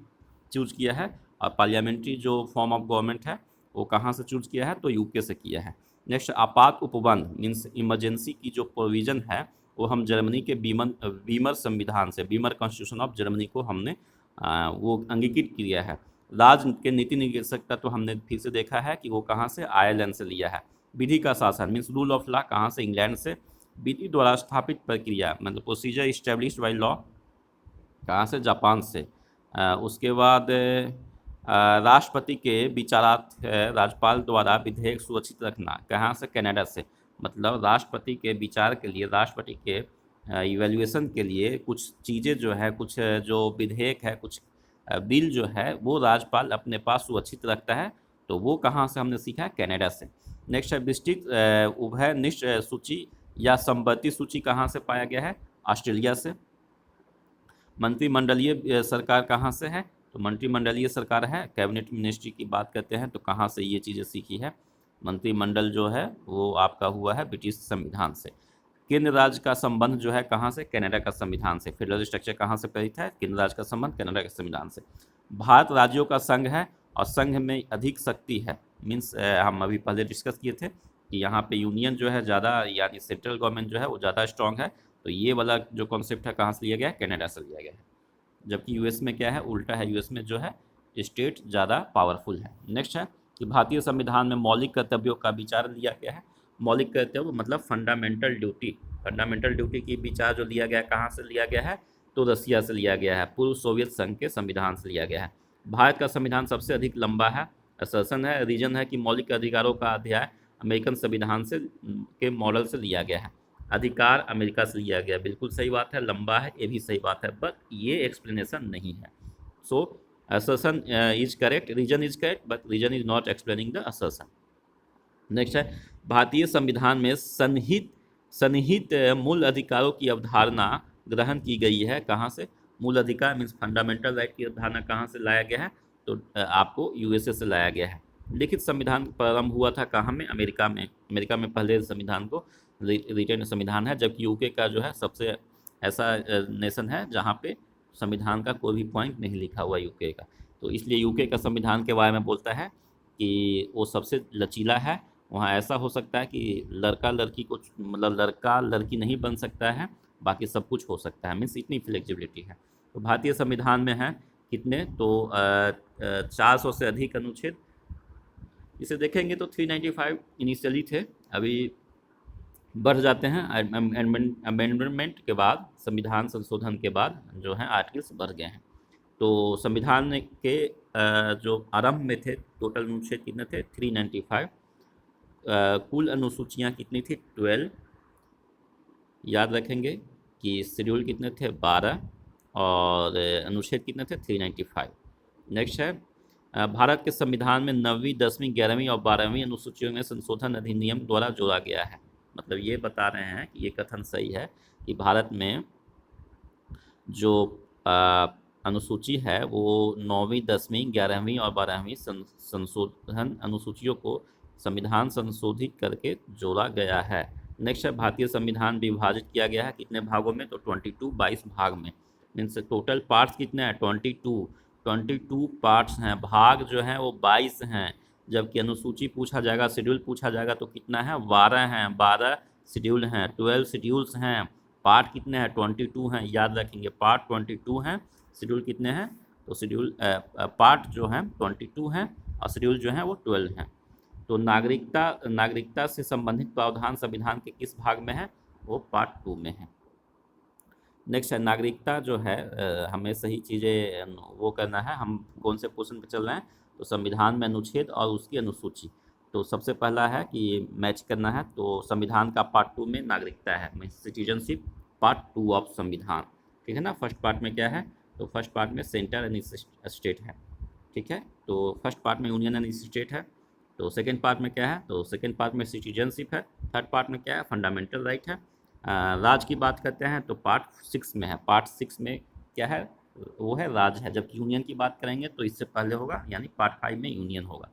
Speaker 1: चूज किया है, और पार्लियामेंट्री जो फॉर्म ऑफ गवर्नमेंट है वो कहाँ से चूज किया है, तो यूके से किया है। नेक्स्ट आपात उपबंध मीन्स इमरजेंसी की जो प्रोविज़न है वो हम जर्मनी के बीमर संविधान से, बीमर कॉन्स्टिट्यूशन ऑफ जर्मनी को हमने वो अंगीकृत किया है। राज्य के नीति निर्देशक तत्व तो हमने फिर से देखा है कि वो कहाँ से, आयरलैंड से लिया है। विधि का शासन मीन्स रूल ऑफ लॉ कहाँ से, इंग्लैंड से। विधि द्वारा स्थापित प्रक्रिया मतलब प्रोसीजर इस्टेब्लिश्ड बाई लॉ कहाँ से, जापान से। उसके बाद राष्ट्रपति के विचारार्थ राज्यपाल द्वारा विधेयक सुरक्षित रखना कहाँ से, कनाडा से। मतलब राष्ट्रपति के विचार के लिए, राष्ट्रपति के इवैल्यूएशन के लिए कुछ चीज़ें जो है, कुछ जो विधेयक है, कुछ बिल जो है वो राज्यपाल अपने पास सुरक्षित रखता है, तो वो कहाँ से हमने सीखा है, कनाडा से। नेक्स्ट है विस्तृत उभयनिष्ठ सूची या सूची कहाँ से पाया गया है, ऑस्ट्रेलिया से। मंत्रिमंडलीय सरकार कहाँ से है, तो मंत्रिमंडलीय सरकार है, कैबिनेट मिनिस्ट्री की बात करते हैं तो कहाँ से ये चीज़ें सीखी है, मंत्रिमंडल जो है वो आपका हुआ है ब्रिटिश संविधान से। केंद्र राज्य का संबंध जो है कहाँ से, कनाडा का संविधान से। फेडरल स्ट्रक्चर कहाँ से प्रेरित है, केंद्र राज्य का संबंध कनाडा के संविधान से। भारत राज्यों का संघ है और संघ में अधिक शक्ति है, मीन्स हम अभी पहले डिस्कस किए थे कि यहाँ पे यूनियन जो है ज़्यादा, यानी सेंट्रल गवर्नमेंट जो है वो ज़्यादा स्ट्रांग है। तो ये वाला जो कॉन्सेप्ट है कहाँ से लिया गया है, कनाडा से लिया गया है। जबकि यूएस में क्या है, उल्टा है, यूएस में जो है स्टेट ज़्यादा पावरफुल है। नेक्स्ट है कि भारतीय संविधान में मौलिक कर्तव्यों का विचार लिया गया है। मौलिक कर्तव्य मतलब फंडामेंटल ड्यूटी, फंडामेंटल ड्यूटी की विचार जो लिया गया है कहाँ से लिया गया है, तो रसिया से लिया गया है, पूर्व सोवियत संघ के संविधान से लिया गया है। भारत का संविधान सबसे अधिक लंबा है, असर्सन है, रीजन है कि मौलिक अधिकारों का अध्याय अमेरिकन संविधान से के मॉडल से लिया गया है। अधिकार अमेरिका से लिया गया, बिल्कुल सही बात है, लंबा है, ये भी सही बात है, बट ये एक्सप्लेनेशन नहीं है। सो assertion is correct, region is correct, but region is not explaining the assertion. Next है भारतीय संविधान में सन्निहित मूल अधिकारों की अवधारणा ग्रहण की गई है कहाँ से, मूल अधिकार मीन्स फंडामेंटल राइट की अवधारणा कहाँ से लाया गया है, तो आपको यूएसए से लाया गया है। लिखित संविधान प्रारंभ हुआ था कहाँ में, अमेरिका में। अमेरिका में पहले संविधान को रिटन संविधान है, जबकि यूके का जो है सबसे ऐसा नेशन है जहाँ पे संविधान का कोई भी पॉइंट नहीं लिखा हुआ यूके का। तो इसलिए यूके का संविधान के बारे में बोलता है कि वो सबसे लचीला है, वहाँ ऐसा हो सकता है कि लड़का लड़की को, मतलब लड़का लड़की नहीं बन सकता है, बाकी सब कुछ हो सकता है, मीन्स इतनी फ्लेक्सिबिलिटी है। तो भारतीय संविधान में है कितने, तो 400 से अधिक अनुच्छेद। इसे देखेंगे तो 395 इनिशियली थे, अभी बढ़ जाते हैं अमेंडमेंट के बाद, संविधान संशोधन के बाद जो है आर्टिकल्स बढ़ गए हैं। तो संविधान के जो आरंभ में थे टोटल अनुच्छेद कितने थे, 395। कुल अनुसूचियाँ कितनी थी, 12। याद रखेंगे कि शेड्यूल कितने थे, 12, और अनुच्छेद कितने थे, 395। नेक्स्ट है भारत के संविधान में 9वीं, 10वीं, 11वीं और 12वीं अनुसूचियों में संशोधन अधिनियम द्वारा जोड़ा गया है। मतलब ये बता रहे हैं कि ये कथन सही है कि भारत में जो अनुसूची है वो 9वीं, 10वीं, 11वीं और 12वीं संशोधन अनुसूचियों को संविधान संशोधित करके जोड़ा गया है। नेक्स्ट है भारतीय संविधान विभाजित किया गया है कितने भागों में, तो 22 भाग में। मीन्स टोटल पार्ट्स कितने हैं, 22 पार्ट्स हैं, भाग जो हैं वो 22 हैं। जबकि अनुसूची पूछा जाएगा, शेड्यूल पूछा जाएगा तो कितना है, 12 हैं, 12 शेड्यूल हैं, 12 शेड्यूल्स हैं। पार्ट कितने हैं, 22 हैं, याद रखेंगे, पार्ट 22 हैं, शेड्यूल कितने हैं, तो शेड्यूल पार्ट जो हैं 22 हैं और शेड्यूल जो हैं वो 12 हैं। तो नागरिकता से संबंधित प्रावधान संविधान के किस भाग में है, वो पार्ट 2 में है। नेक्स्ट है नागरिकता जो है, हमें सही चीज़ें वो करना है। हम कौन से क्वेश्चन पे चल रहे हैं, तो संविधान में अनुच्छेद और उसकी अनुसूची। तो सबसे पहला है कि मैच करना है, तो संविधान का पार्ट 2 में नागरिकता है, सिटीजनशिप पार्ट 2 ऑफ संविधान। ठीक है ना। फर्स्ट पार्ट में क्या है, तो फर्स्ट पार्ट में सेंटर एंड स्टेट है। ठीक है, तो फर्स्ट पार्ट में यूनियन एंड स्टेट है। तो सेकेंड पार्ट में क्या है, तो सेकेंड पार्ट में सिटीजनशिप है। थर्ड पार्ट में क्या है, फंडामेंटल राइट है। राज की बात करते हैं तो पार्ट 6 में है। पार्ट 6 में क्या है, वो है राज है। जबकि यूनियन की बात करेंगे तो इससे पहले होगा, यानी पार्ट 5 में यूनियन होगा।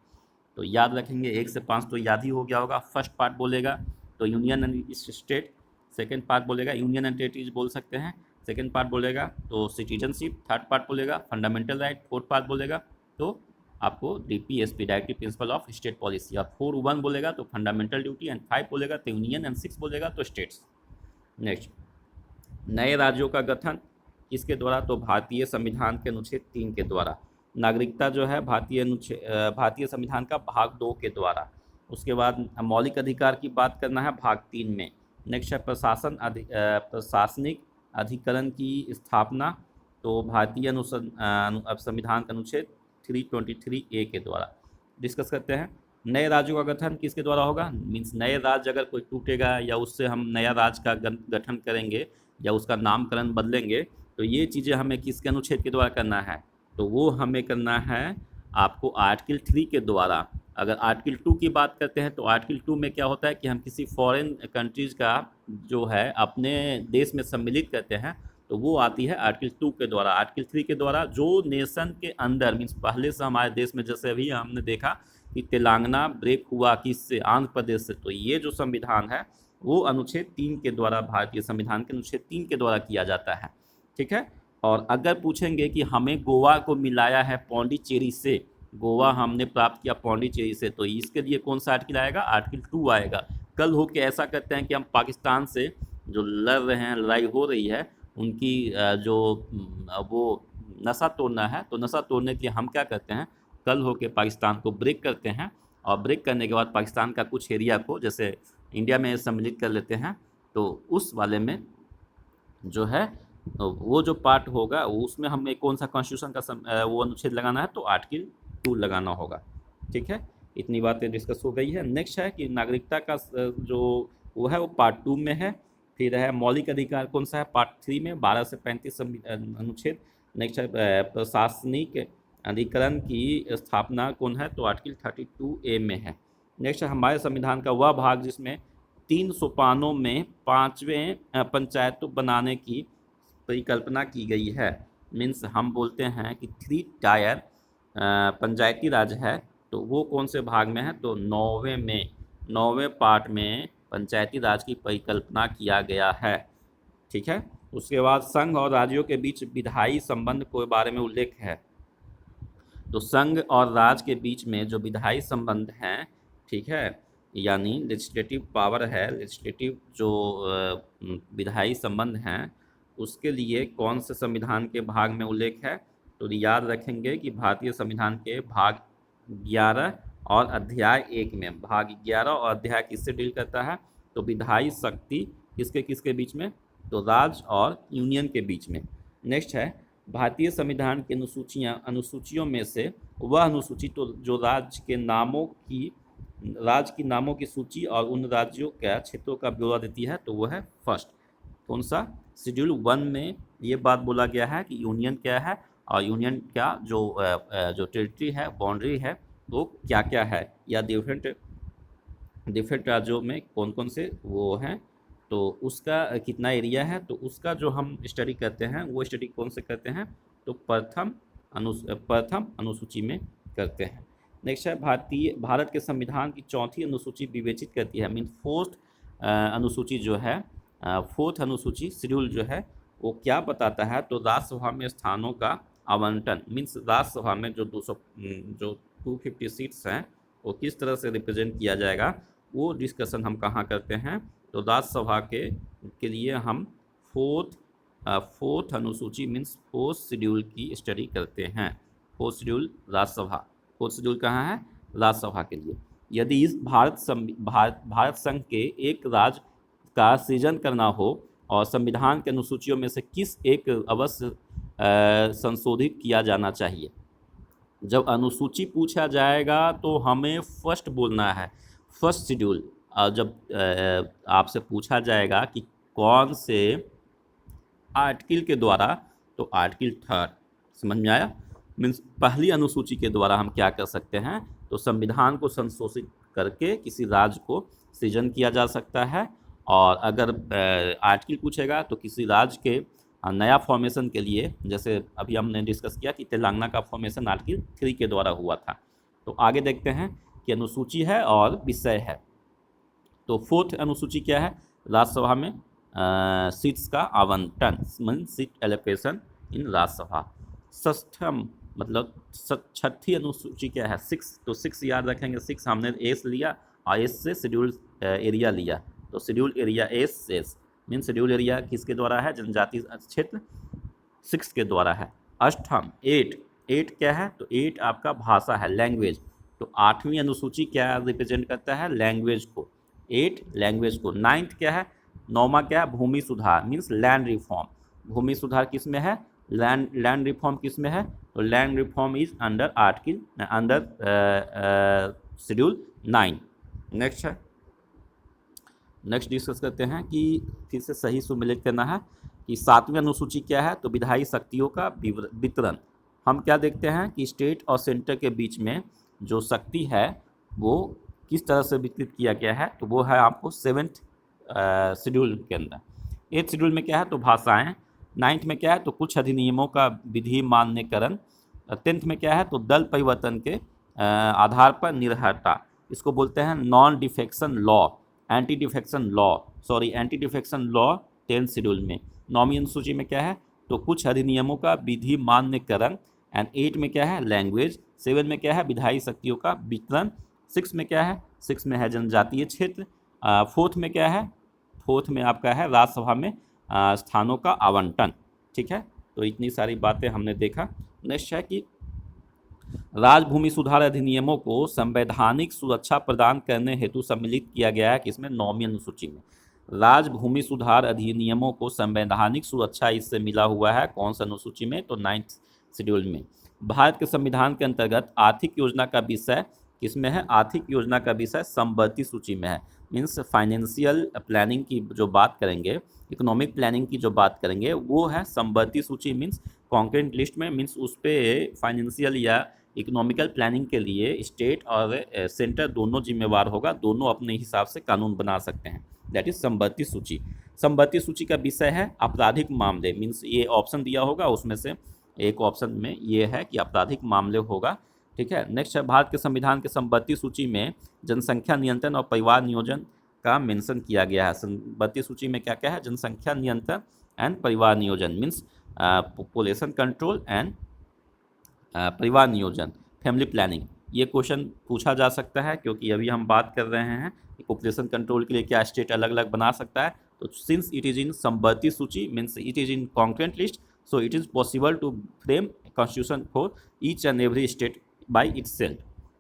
Speaker 1: तो याद रखेंगे, 1 से 5 तो याद ही हो गया होगा। फर्स्ट पार्ट बोलेगा तो union and state, second part बोलेगा यूनियन एंड टेरिटरीज बोल सकते हैं, सेकेंड पार्ट बोलेगा तो सिटीजनशिप, थर्ड पार्ट बोलेगा फंडामेंटल राइट, फोर्थ पार्ट बोलेगा तो आपको DPSP directive principle of state policy, और 4(1) बोलेगा तो फंडामेंटल ड्यूटी, एंड 5 बोलेगा तो यूनियन, एंड 6 बोलेगा तो स्टेट्स। नेक्स्ट, नए राज्यों का गठन किसके द्वारा, तो भारतीय संविधान के अनुच्छेद 3 के द्वारा। नागरिकता जो है भारतीय संविधान का भाग 2 के द्वारा। उसके बाद मौलिक अधिकार की बात करना है भाग 3 में। नेक्स्ट है प्रशासनिक अधिकरण की स्थापना, तो भारतीय संविधान का अनुच्छेद 323A के द्वारा। डिस्कस करते हैं नए राज्यों का गठन किसके द्वारा होगा। मीन्स नए राज्य अगर कोई टूटेगा या उससे हम नया राज्य का गठन करेंगे या उसका नामकरण बदलेंगे, तो ये चीज़ें हमें किसके अनुच्छेद के द्वारा करना है, तो वो हमें करना है आपको आर्टिकल 3 के द्वारा। अगर आर्टिकल 2 की बात करते हैं तो आर्टिकल 2 में क्या होता है कि हम किसी फॉरेन कंट्रीज़ का जो है अपने देश में सम्मिलित करते हैं, तो वो आती है आर्टिकल 2 के द्वारा। आर्टिकल 3 के द्वारा जो नेशन के अंदर, मीन्स पहले से हमारे देश में, जैसे अभी हमने देखा कि तेलंगाना ब्रेक हुआ किससे, आंध्र प्रदेश से, तो ये जो संविधान है वो अनुच्छेद 3 के द्वारा, भारतीय संविधान के अनुच्छेद 3 के द्वारा किया जाता है। ठीक है, और अगर पूछेंगे कि हमें गोवा को मिलाया है पौंडीचेरी से, गोवा हमने प्राप्त किया पौंडीचेरी से, तो इसके लिए कौन सा आर्टिकल आएगा, आर्टिकल 2 आएगा। कल हो के ऐसा करते हैं कि हम पाकिस्तान से जो लड़ रहे हैं, लड़ाई हो रही है, उनकी जो वो नशा तोड़ना है, तो नशा तोड़ने के लिए हम क्या करते हैं, कल हो के पाकिस्तान को ब्रेक करते हैं, और ब्रेक करने के बाद पाकिस्तान का कुछ एरिया को जैसे इंडिया में सम्मिलित कर लेते हैं। तो उस वाले में जो है वो जो पार्ट होगा उसमें हमें कौन सा कॉन्स्टिट्यूशन का वो अनुच्छेद लगाना है, तो आर्टिकल 2 लगाना होगा। ठीक है, इतनी बातें डिस्कस हो गई है। नेक्स्ट है कि नागरिकता का जो वो है वो पार्ट 2 में है। फिर है मौलिक अधिकार कौन सा है, पार्ट 3 में 12 से 35 अनुच्छेद। नेक्स्ट है प्रशासनिक अधिकरण की स्थापना कौन है, तो आर्टिकल 32A में है। नेक्स्ट है हमारे संविधान का वह भाग जिसमें 3 सोपानों में 5वें पंचायतों बनाने की परिकल्पना की गई है। मीन्स हम बोलते हैं कि 3 टायर पंचायती राज है, तो वो कौन से भाग में है, तो 9वें पार्ट में पंचायती राज की परिकल्पना किया गया है। ठीक है, उसके बाद संघ और राज्यों के बीच विधायी संबंध के बारे में उल्लेख है। तो संघ और राज्य के बीच में जो विधायी संबंध हैं, ठीक है, यानी लेजिस्लेटिव पावर है, लेजिस्लेटिव जो विधायी संबंध हैं, उसके लिए कौन से संविधान के भाग में उल्लेख है, तो याद रखेंगे कि भारतीय संविधान के भाग 11 और अध्याय 1 में। भाग 11 और अध्याय किससे डील करता है, तो विधायी शक्ति किसके किसके बीच में, तो राज्य और यूनियन के बीच में। नेक्स्ट है भारतीय संविधान की अनुसूचियों में से वह अनुसूची तो जो राज्य की नामों की सूची और उन राज्यों के क्षेत्रों का ब्यौरा देती है, तो वो है फर्स्ट कौन सा, शेड्यूल 1 में ये बात बोला गया है कि यूनियन क्या है और यूनियन का जो टेरिटरी है, बाउंड्री है, वो क्या क्या है, या डिफरेंट राज्यों में कौन कौन से वो हैं, तो उसका कितना एरिया है, तो उसका जो हम स्टडी करते हैं वो स्टडी कौन से करते हैं, तो प्रथम अनुसूची में करते हैं। नेक्स्ट है भारत के संविधान की 4थी अनुसूची विवेचित करती है। मीन फोर्थ अनुसूची जो है, फोर्थ अनुसूची शेड्यूल जो है वो क्या बताता है, तो राज्यसभा में स्थानों का आवंटन। मीन्स राज्यसभा में जो 250 सीट्स हैं वो किस तरह से रिप्रेजेंट किया जाएगा, वो डिस्कशन हम कहाँ करते हैं, तो राज्यसभा के लिए हम फोर्थ अनुसूची मीन्स फोर्थ शेड्यूल की स्टडी करते हैं। Fourth schedule Rajya Sabha, fourth schedule कहाँ है, राज्यसभा के लिए। यदि इस भारत संघ के एक राज्य का सृजन करना हो और संविधान के अनुसूचियों में से किस एक अवश्य संशोधित किया जाना चाहिए। जब अनुसूची पूछा जाएगा तो हमें फर्स्ट बोलना है, फर्स्ट शेड्यूल। और जब आपसे पूछा जाएगा कि कौन से आर्टिकल के द्वारा, तो आर्टिकल 3 समझ में आया। मीन्स पहली अनुसूची के द्वारा हम क्या कर सकते हैं, तो संविधान को संशोधित करके किसी राज्य को सृजन किया जा सकता है। और अगर आर्टिकल पूछेगा तो किसी राज्य के नया फॉर्मेशन के लिए, जैसे अभी हमने डिस्कस किया कि तेलंगाना का फॉर्मेशन आर्टिकल 3 के द्वारा हुआ था। तो आगे देखते हैं कि अनुसूची है और विषय है। तो 4th अनुसूची क्या है, राज्यसभा में सीट्स का आवंटन, mean seat allocation in Rajya Sabha. 6th मतलब 6ठी अनुसूची क्या है, 6। तो 6 याद रखेंगे, 6 हमने एस लिया और एस से शेड्यूल एरिया लिया। तो schedule area S mean schedule area किसके द्वारा है, जनजातीय क्षेत्र 6 के द्वारा है। 8th 8 क्या है, तो 8 आपका भाषा है, लैंग्वेज। तो 8वीं अनुसूची क्या रिप्रेजेंट करता है, लैंग्वेज को, 8 लैंग्वेज को। 9th क्या है, 9वां क्या है, भूमि सुधार मीन्स लैंड रिफॉर्म। भूमि सुधार किस में है, लैंड रिफॉर्म किस में है, तो land reform is under article under schedule 9। Next है, नेक्स्ट डिस्कस करते हैं कि फिर से सही सुमेलित करना है कि 7वीं अनुसूची क्या है, तो विधायी शक्तियों का वितरण। हम क्या देखते हैं कि स्टेट और सेंटर के बीच में जो शक्ति है वो किस तरह से वितरित किया गया है, तो वो है आपको 7th शेड्यूल के अंदर। 8th शेड्यूल में क्या है, तो भाषाएं। 9th में क्या है, तो कुछ अधिनियमों का विधि मान्यकरण। 10th में क्या है, तो दल परिवर्तन के आधार पर निर्भरता, इसको बोलते हैं non defection law, anti defection law, sorry anti defection law 10th schedule में। 9वीं अनुसूची में क्या है, तो कुछ अधिनियमों का विधि मान्यकरण। एंड 8 में क्या है, लैंग्वेज। 7 में क्या है, विधायी शक्तियों का वितरण। 6 में क्या है, 6 में है जनजातीय क्षेत्र। 4th में क्या है, 4th में आपका है राज्यसभा में स्थानों का आवंटन। ठीक है, तो इतनी सारी बातें हमने देखा। नेक्स्ट है कि राजभूमि सुधार अधिनियमों को संवैधानिक सुरक्षा प्रदान करने हेतु सम्मिलित किया गया है किसमें, 9वीं अनुसूची में। राजभूमि सुधार अधिनियमों को संवैधानिक सुरक्षा इससे मिला हुआ है, कौन सा अनुसूची में, तो 9th शेड्यूल में। भारत के संविधान के अंतर्गत आर्थिक योजना का विषय किसमें है, आर्थिक योजना का विषय समवर्ती सूची में है। मीन्स फाइनेंशियल प्लानिंग की जो बात करेंगे, इकोनॉमिक प्लानिंग की जो बात करेंगे, वो है समवर्ती सूची मीन्स कॉन्करेंट लिस्ट में। मीन्स उस पर फाइनेंशियल या इकोनॉमिकल प्लानिंग के लिए स्टेट और सेंटर दोनों जिम्मेवार होगा, दोनों अपने हिसाब से कानून बना सकते हैं। दैट इज समवर्ती सूची। समवर्ती सूची का विषय है आपराधिक मामले। मीन्स ये ऑप्शन दिया होगा, उसमें से एक ऑप्शन में ये है कि आपराधिक मामले होगा। ठीक है, नेक्स्ट है भारत के संविधान के समवर्ती सूची में जनसंख्या नियंत्रण और परिवार नियोजन का मेंशन किया गया है। समवर्ती सूची में क्या क्या है, जनसंख्या नियंत्रण एंड परिवार नियोजन मीन्स पॉपुलेशन कंट्रोल एंड परिवार नियोजन, फैमिली प्लानिंग। ये क्वेश्चन पूछा जा सकता है क्योंकि अभी हम बात कर रहे हैं कि पॉपुलेशन कंट्रोल के लिए क्या स्टेट अलग अलग बना सकता है। तो सिंस इट इज इन समवर्ती सूची means it is in concurrent list, so it is possible to frame constitution for each and every state by itself.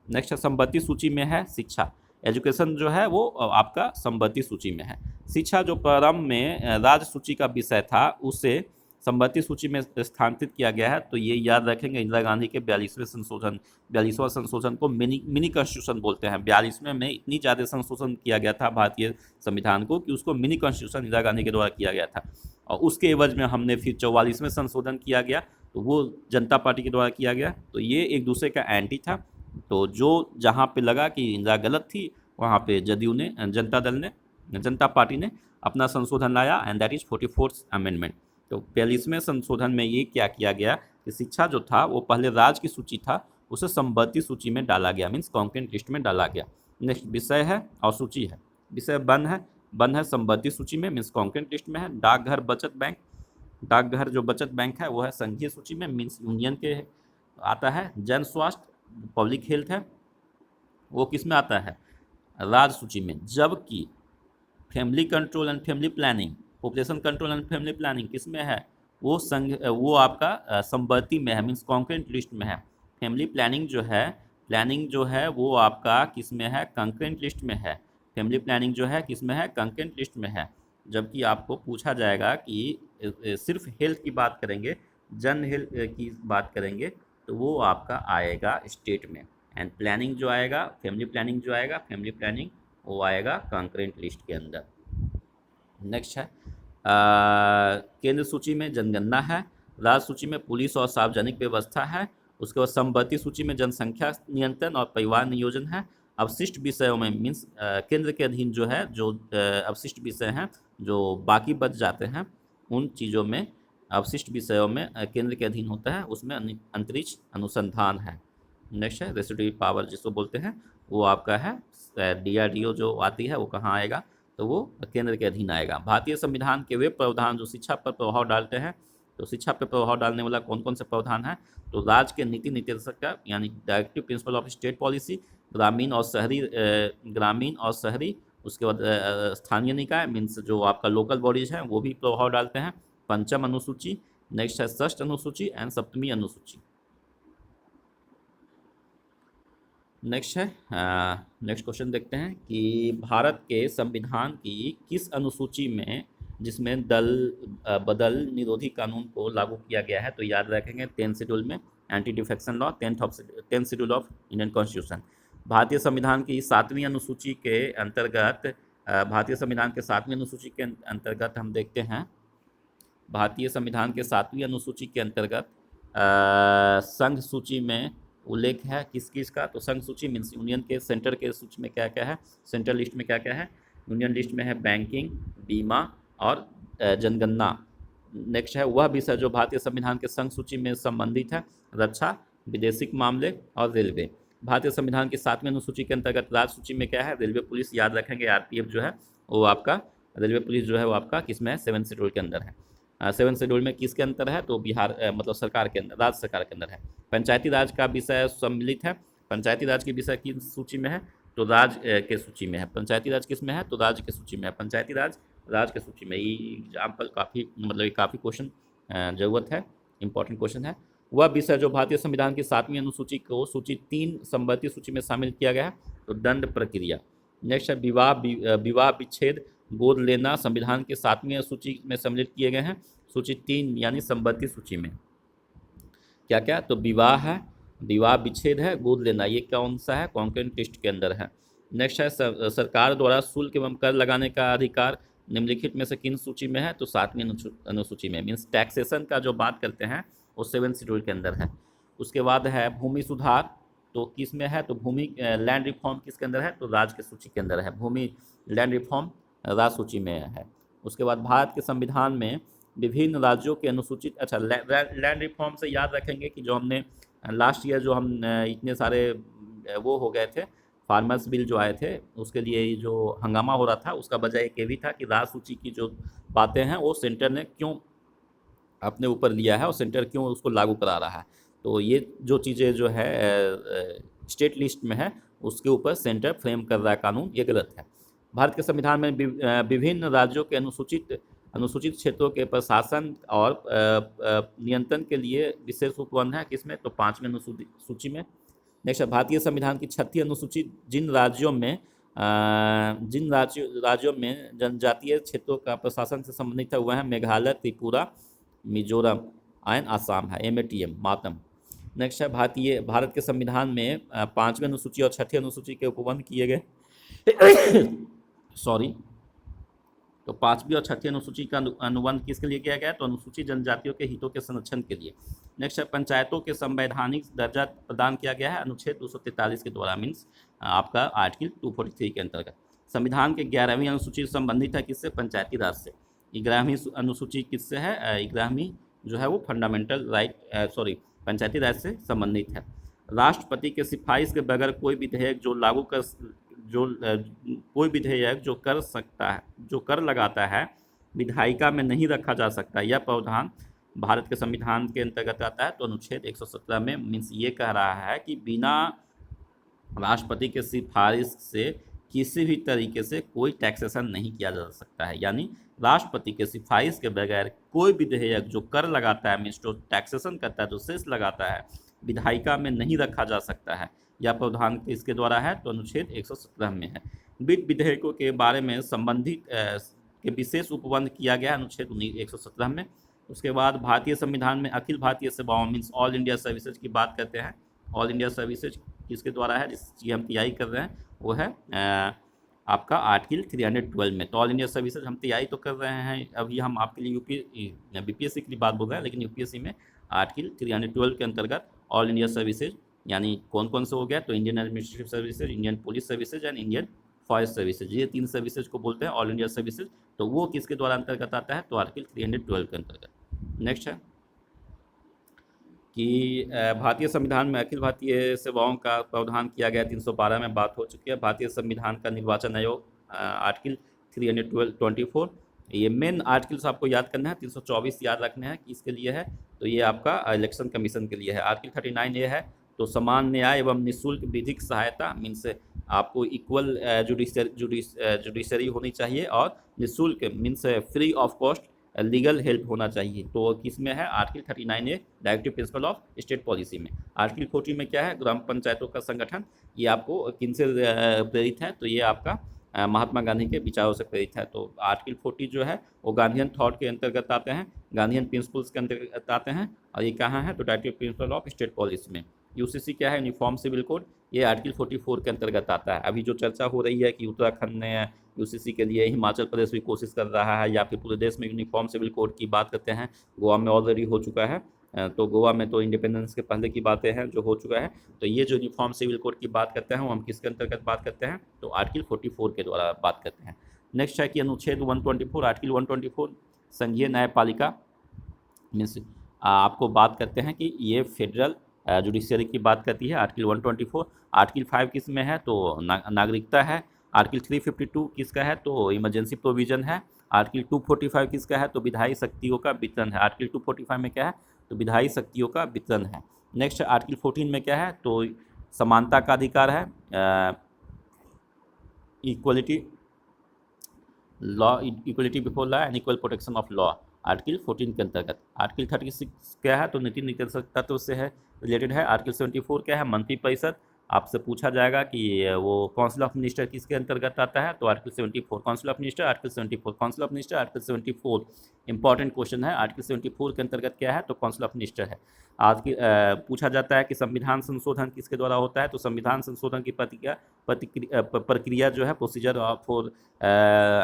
Speaker 1: Next समवर्ती सूची में है शिक्षा, एजुकेशन जो है वो आपका समवर्ती सूची में है। शिक्षा जो प्रारंभ में राज्य सूची का विषय था उसे समवर्ती सूची में स्थानांतरित किया गया है। तो ये याद रखेंगे, इंदिरा गांधी के 42वां संशोधन को मिनी कॉन्स्टिट्यूशन बोलते हैं। 42वें में इतनी ज़्यादा संशोधन किया गया था भारतीय संविधान को कि उसको मिनी कॉन्स्टिट्यूशन इंदिरा गांधी के द्वारा किया गया था। और उसके एवज में हमने फिर 44वें संशोधन किया गया, तो वो जनता पार्टी के द्वारा किया गया। तो ये एक दूसरे का एंटी था। तो जो जहाँ पे लगा कि इंदिरा गलत थी, वहाँ पे जदयू ने, जनता पार्टी ने अपना संशोधन लाया, and that is 44th amendment. तो 42वें संशोधन में ये क्या किया गया कि शिक्षा जो था वो पहले राज्य की सूची था, उसे समवर्ती सूची में डाला गया, मीन्स कॉन्करेंट लिस्ट में डाला गया। नेक्स्ट विषय है और सूची है। विषय वन है समवर्ती सूची में मीन्स कॉन्करेंट लिस्ट में है। डाकघर बचत बैंक, डाकघर जो बचत बैंक है वो है संघीय सूची में मीन्स यूनियन के आता है। जन स्वास्थ्य पब्लिक हेल्थ है, वो किस में आता है, राज्य सूची में। जबकि family control and family planning, population control and family planning किस में है, वो आपका समवर्ती में है मीन्स कॉन्करेंट लिस्ट में है। फैमिली प्लानिंग जो है वो आपका किस में है, कंकरेंट लिस्ट में है। फैमिली प्लानिंग जो है किस में है, कंकरेंट लिस्ट में है। जबकि आपको पूछा जाएगा कि सिर्फ हेल्थ की बात करेंगे, जन हेल्थ की बात करेंगे, तो वो आपका आएगा स्टेट में। एंड प्लानिंग जो आएगा, फैमिली प्लानिंग जो आएगा, फैमिली प्लानिंग वो आएगा कंकरेंट लिस्ट के अंदर। नेक्स्ट है केंद्र सूची में जनगणना है, राज्य सूची में पुलिस और सार्वजनिक व्यवस्था है, उसके बाद संपत्ति सूची में जनसंख्या नियंत्रण और परिवार नियोजन है। अवशिष्ट विषयों में मीन्स केंद्र के अधीन जो है, जो अवशिष्ट विषय हैं जो बाकी बच जाते हैं, उन चीज़ों में अवशिष्ट विषयों में केंद्र के अधीन होता है, उसमें अंतरिक्ष अनुसंधान है। नेक्स्ट है रेसिड्यूरी पावर जिसको बोलते हैं, वो आपका है DRDO जो आती है वो कहाँ आएगा, तो वो केंद्र के अधीन आएगा। भारतीय संविधान के वे प्रावधान जो शिक्षा पर प्रभाव डालते हैं, तो शिक्षा पर प्रभाव डालने वाला कौन कौन से प्रावधान है, तो राज्य के नीति निर्देशक का यानी directive principle of state policy, ग्रामीण और शहरी, उसके बाद स्थानीय निकाय मीन्स जो आपका लोकल बॉडीज हैं वो भी प्रभाव डालते हैं, पंचम अनुसूची, नेक्स्ट है षष्ठ अनुसूची एंड सप्तमी अनुसूची। नेक्स्ट है नेक्स्ट क्वेश्चन देखते हैं कि भारत के संविधान की किस अनुसूची में जिसमें बदल निरोधी कानून को लागू किया गया है, तो याद रखेंगे 10th शेड्यूल में anti defection law, 10th schedule of Indian constitution. भारतीय संविधान की 7वीं अनुसूची के अंतर्गत हम देखते हैं, भारतीय संविधान के 7वीं अनुसूची के अंतर्गत संघ सूची में उल्लेख है किस किस का, तो संघ सूची मीन्स यूनियन के सेंटर के सूची में क्या क्या है, सेंट्रल लिस्ट में क्या क्या है, यूनियन लिस्ट में है बैंकिंग, बीमा और जनगणना। नेक्स्ट है वह विषय जो भारतीय संविधान के संघ सूची में संबंधित है, रक्षा, विदेशिक मामले और रेलवे। भारतीय संविधान की 7वीं अनुसूची के अंतर्गत राज्य सूची में क्या है, रेलवे पुलिस, याद रखेंगे RPF जो है वो आपका, रेलवे पुलिस जो है वो आपका किस में है, 7th शेड्यूल के अंदर है। 7th शेड्यूल में किसके अंदर है, तो बिहार मतलब सरकार के अंदर, राज्य सरकार के अंदर है। पंचायती राज का विषय सम्मिलित है, पंचायती राज की विषय की सूची में है, तो राज्य के सूची में है। पंचायती राज किस में है, तो राज्य के सूची में है, पंचायती राज राज्य के सूची में। ये एग्जाम्पल काफ़ी मतलब काफ़ी क्वेश्चन ज़रूरत है, इंपॉर्टेंट क्वेश्चन है। वह विषय जो भारतीय संविधान की 7वीं अनुसूची को सूची 3 संबंधी सूची में शामिल किया गया है, तो दंड प्रक्रिया। नेक्स्ट है विवाह विच्छेद गोद लेना संविधान की 7वीं सूची में सम्मिलित किए गए हैं, सूची 3 यानी संबंधी सूची में। क्या क्या, तो विवाह है, विवाह विच्छेद है, गोद लेना, ये कौन सा है, कॉन्करेंट लिस्ट के अंदर है। नेक्स्ट है सरकार द्वारा शुल्क एवं कर लगाने का अधिकार निम्नलिखित में से किन सूची में है, तो 7वीं अनुसूची में, मीन्स टैक्सेशन का जो बात करते हैं वो 7th शेड्यूल के अंदर है। उसके बाद है भूमि सुधार, तो किस में है, तो भूमि लैंड रिफॉर्म किसके अंदर है, तो राज्य के सूची के अंदर है, भूमि लैंड रिफॉर्म राज्य सूची में है। उसके बाद भारत के संविधान में विभिन्न राज्यों के अनुसूचित, अच्छा लैंड रिफॉर्म से याद रखेंगे कि जो हमने लास्ट ईयर जो हम इतने सारे वो हो गए थे, फार्मर्स बिल जो आए थे, उसके लिए जो हंगामा हो रहा था, उसका वजह एक ये भी था कि राज्य सूची की जो बातें हैं वो सेंटर ने क्यों अपने ऊपर लिया है और सेंटर क्यों उसको लागू करा रहा है। तो ये जो चीज़ें जो है स्टेट लिस्ट में है उसके ऊपर सेंटर फ्रेम कर रहा है कानून, ये गलत है। भारत के संविधान में विभिन्न राज्यों के अनुसूचित क्षेत्रों के प्रशासन और नियंत्रण के लिए विशेष उपबंध है किसमें, तो 5वीं अनुसूची में। नेक्स्ट भारतीय संविधान की 6वीं अनुसूची जिन राज्यों में जनजातीय क्षेत्रों का प्रशासन से संबंधित है वह है मेघालय, त्रिपुरा, मिजोरम एंड आसाम है, MATM मातम। नेक्स्ट है भारत के संविधान में 5वीं अनुसूची और 6वीं अनुसूची के उपबंध किए गए सॉरी, तो 5वीं और 6वीं अनुसूची का अनुबंध किसके लिए किया गया, तो अनुसूचित जनजातियों के हितों के संरक्षण के लिए। नेक्स्ट है पंचायतों के संवैधानिक दर्जा प्रदान किया गया है अनुच्छेद 243 के द्वारा, मीन्स आपका आर्टिकल 243 के अंतर्गत। संविधान के 11वीं अनुसूची संबंधित है किससे, पंचायती राज से। 11वीं अनुसूची किससे है, 11वीं जो है वो फंडामेंटल राइट पंचायती राज से संबंधित है। राष्ट्रपति के सिफारिश के बगैर कोई विधेयक जो कर लगाता है विधायिका में नहीं रखा जा सकता, यह प्रावधान भारत के संविधान के अंतर्गत आता है, तो अनुच्छेद 117 में, मीन्स ये कह रहा है कि बिना राष्ट्रपति के सिफारिश से किसी भी तरीके से कोई टैक्सेशन नहीं किया जा सकता है। यानी राष्ट्रपति के सिफारिश के बगैर कोई विधेयक जो कर लगाता है, मीन्स जो टैक्सेशन करता है, जो सेस लगाता है, विधायिका में नहीं रखा जा सकता है। यह प्रावधान किसके द्वारा है, तो अनुच्छेद 117 में है। वित्त विधेयकों के बारे में संबंधित के विशेष उपबंध किया गया अनुच्छेद 117 में। उसके बाद भारतीय संविधान में अखिल भारतीय सेवाओं मीन्स ऑल इंडिया सर्विसेज की बात करते हैं। ऑल इंडिया सर्विसेज किसके द्वारा है, जिसकी हम तैयारी कर रहे हैं, वो है आपका आर्टिकल 312 में। तो ऑल इंडिया सर्विसेज हम तैयारी तो कर रहे हैं, अभी हम आपके लिए बीपीएससी की बात बोल रहे हैं, लेकिन यूपीएससी में आर्टिकल 312 के अंतर्गत ऑल इंडिया सर्विसेज यानी कौन कौन से हो गया, तो Indian administrative services, Indian police services and Indian forest services, ये 3 सर्विसेज को बोलते हैं ऑल इंडिया सर्विसेज। तो वो किसके द्वारा अंतर्गत आता है, तो आर्टिकल 312 के अंतर्गत। नेक्स्ट है कि भारतीय संविधान में अखिल भारतीय सेवाओं का प्रावधान किया गया, 312 में बात हो चुकी है। भारतीय संविधान का निर्वाचन आयोग आर्टिकल 324, ये मेन आर्टिकल्स आपको याद करना है, 324 याद रखने हैं कि इसके लिए है, तो ये आपका इलेक्शन कमीशन के लिए है। आर्टिकल 39 ये है, तो समान न्याय एवं निःशुल्क विधिक सहायता मीन्स आपको इक्वल जुडिशरी होनी चाहिए, और निःशुल्क means free of cost legal help होना चाहिए। तो किस में है, article 39A directive principle of state policy में। आर्टिकल 40 में क्या है, ग्राम पंचायतों का संगठन, ये आपको किन से प्रेरित है, तो ये आपका महात्मा गांधी के विचारों से प्रेरित है। तो आर्टिकल 40 जो है वो गांधीयन थॉट के अंतर्गत आते हैं, गांधीयन प्रिंसिपल्स के अंतर्गत आते हैं, और ये कहाँ है, तो directive principle of state policy में। यूसीसी क्या है, यूनिफॉर्म सिविल कोड, ये आर्टिकल 44 के अंतर्गत आता है। अभी जो चर्चा हो रही है कि उत्तराखंड ने यूसीसी के लिए, हिमाचल प्रदेश भी कोशिश कर रहा है, या फिर पूरे देश में यूनिफॉर्म सिविल कोड की बात करते हैं, गोवा में ऑलरेडी हो चुका है। तो गोवा में तो इंडिपेंडेंस के पहले की बातें हैं जो हो चुका है। तो ये जो यूनिफॉर्म सिविल कोड की बात करते हैं वो हम किसके अंतर्गत बात करते हैं, तो आर्टिकल 44 के द्वारा बात करते हैं। नेक्स्ट है कि अनुच्छेद 124, आर्टिकल 124 संघीय न्यायपालिका मीन्स आपको बात करते हैं कि ये फेडरल जुडिशरी की बात करती है, आर्टिकल 124। आर्टिकल 5 किस में है, तो नागरिकता है। आर्टिकल 352 किसका है, तो इमरजेंसी प्रोविजन है। आर्टिकल 245 किसका है, तो विधायी शक्तियों का वितरण है। आर्टिकल 245 में क्या है, तो विधायी शक्तियों का वितरण है। नेक्स्ट आर्टिकल 14 में क्या है, तो समानता का अधिकार है, equality law, equality before law and equal protection of law, article 14 के अंतर्गत। आर्टिकल 36 क्या है, तो नीति निर्देशक तत्व से है रिलेटेड है। आर्टिकल 74 क्या है, मंत्रिपरिषद, आपसे पूछा जाएगा कि वो काउंसिल ऑफ मिनिस्टर किसके अंतर्गत आता है, तो article 74 council of minister, article 74 council of minister, article 74 important question है। आर्टिकल 74 के अंतर्गत क्या है, तो काउंसिल ऑफ मिनिस्टर है। आज की पूछा जाता है कि संविधान संशोधन किसके द्वारा होता है, तो संविधान संशोधन की प्रक्रिया जो है, procedure for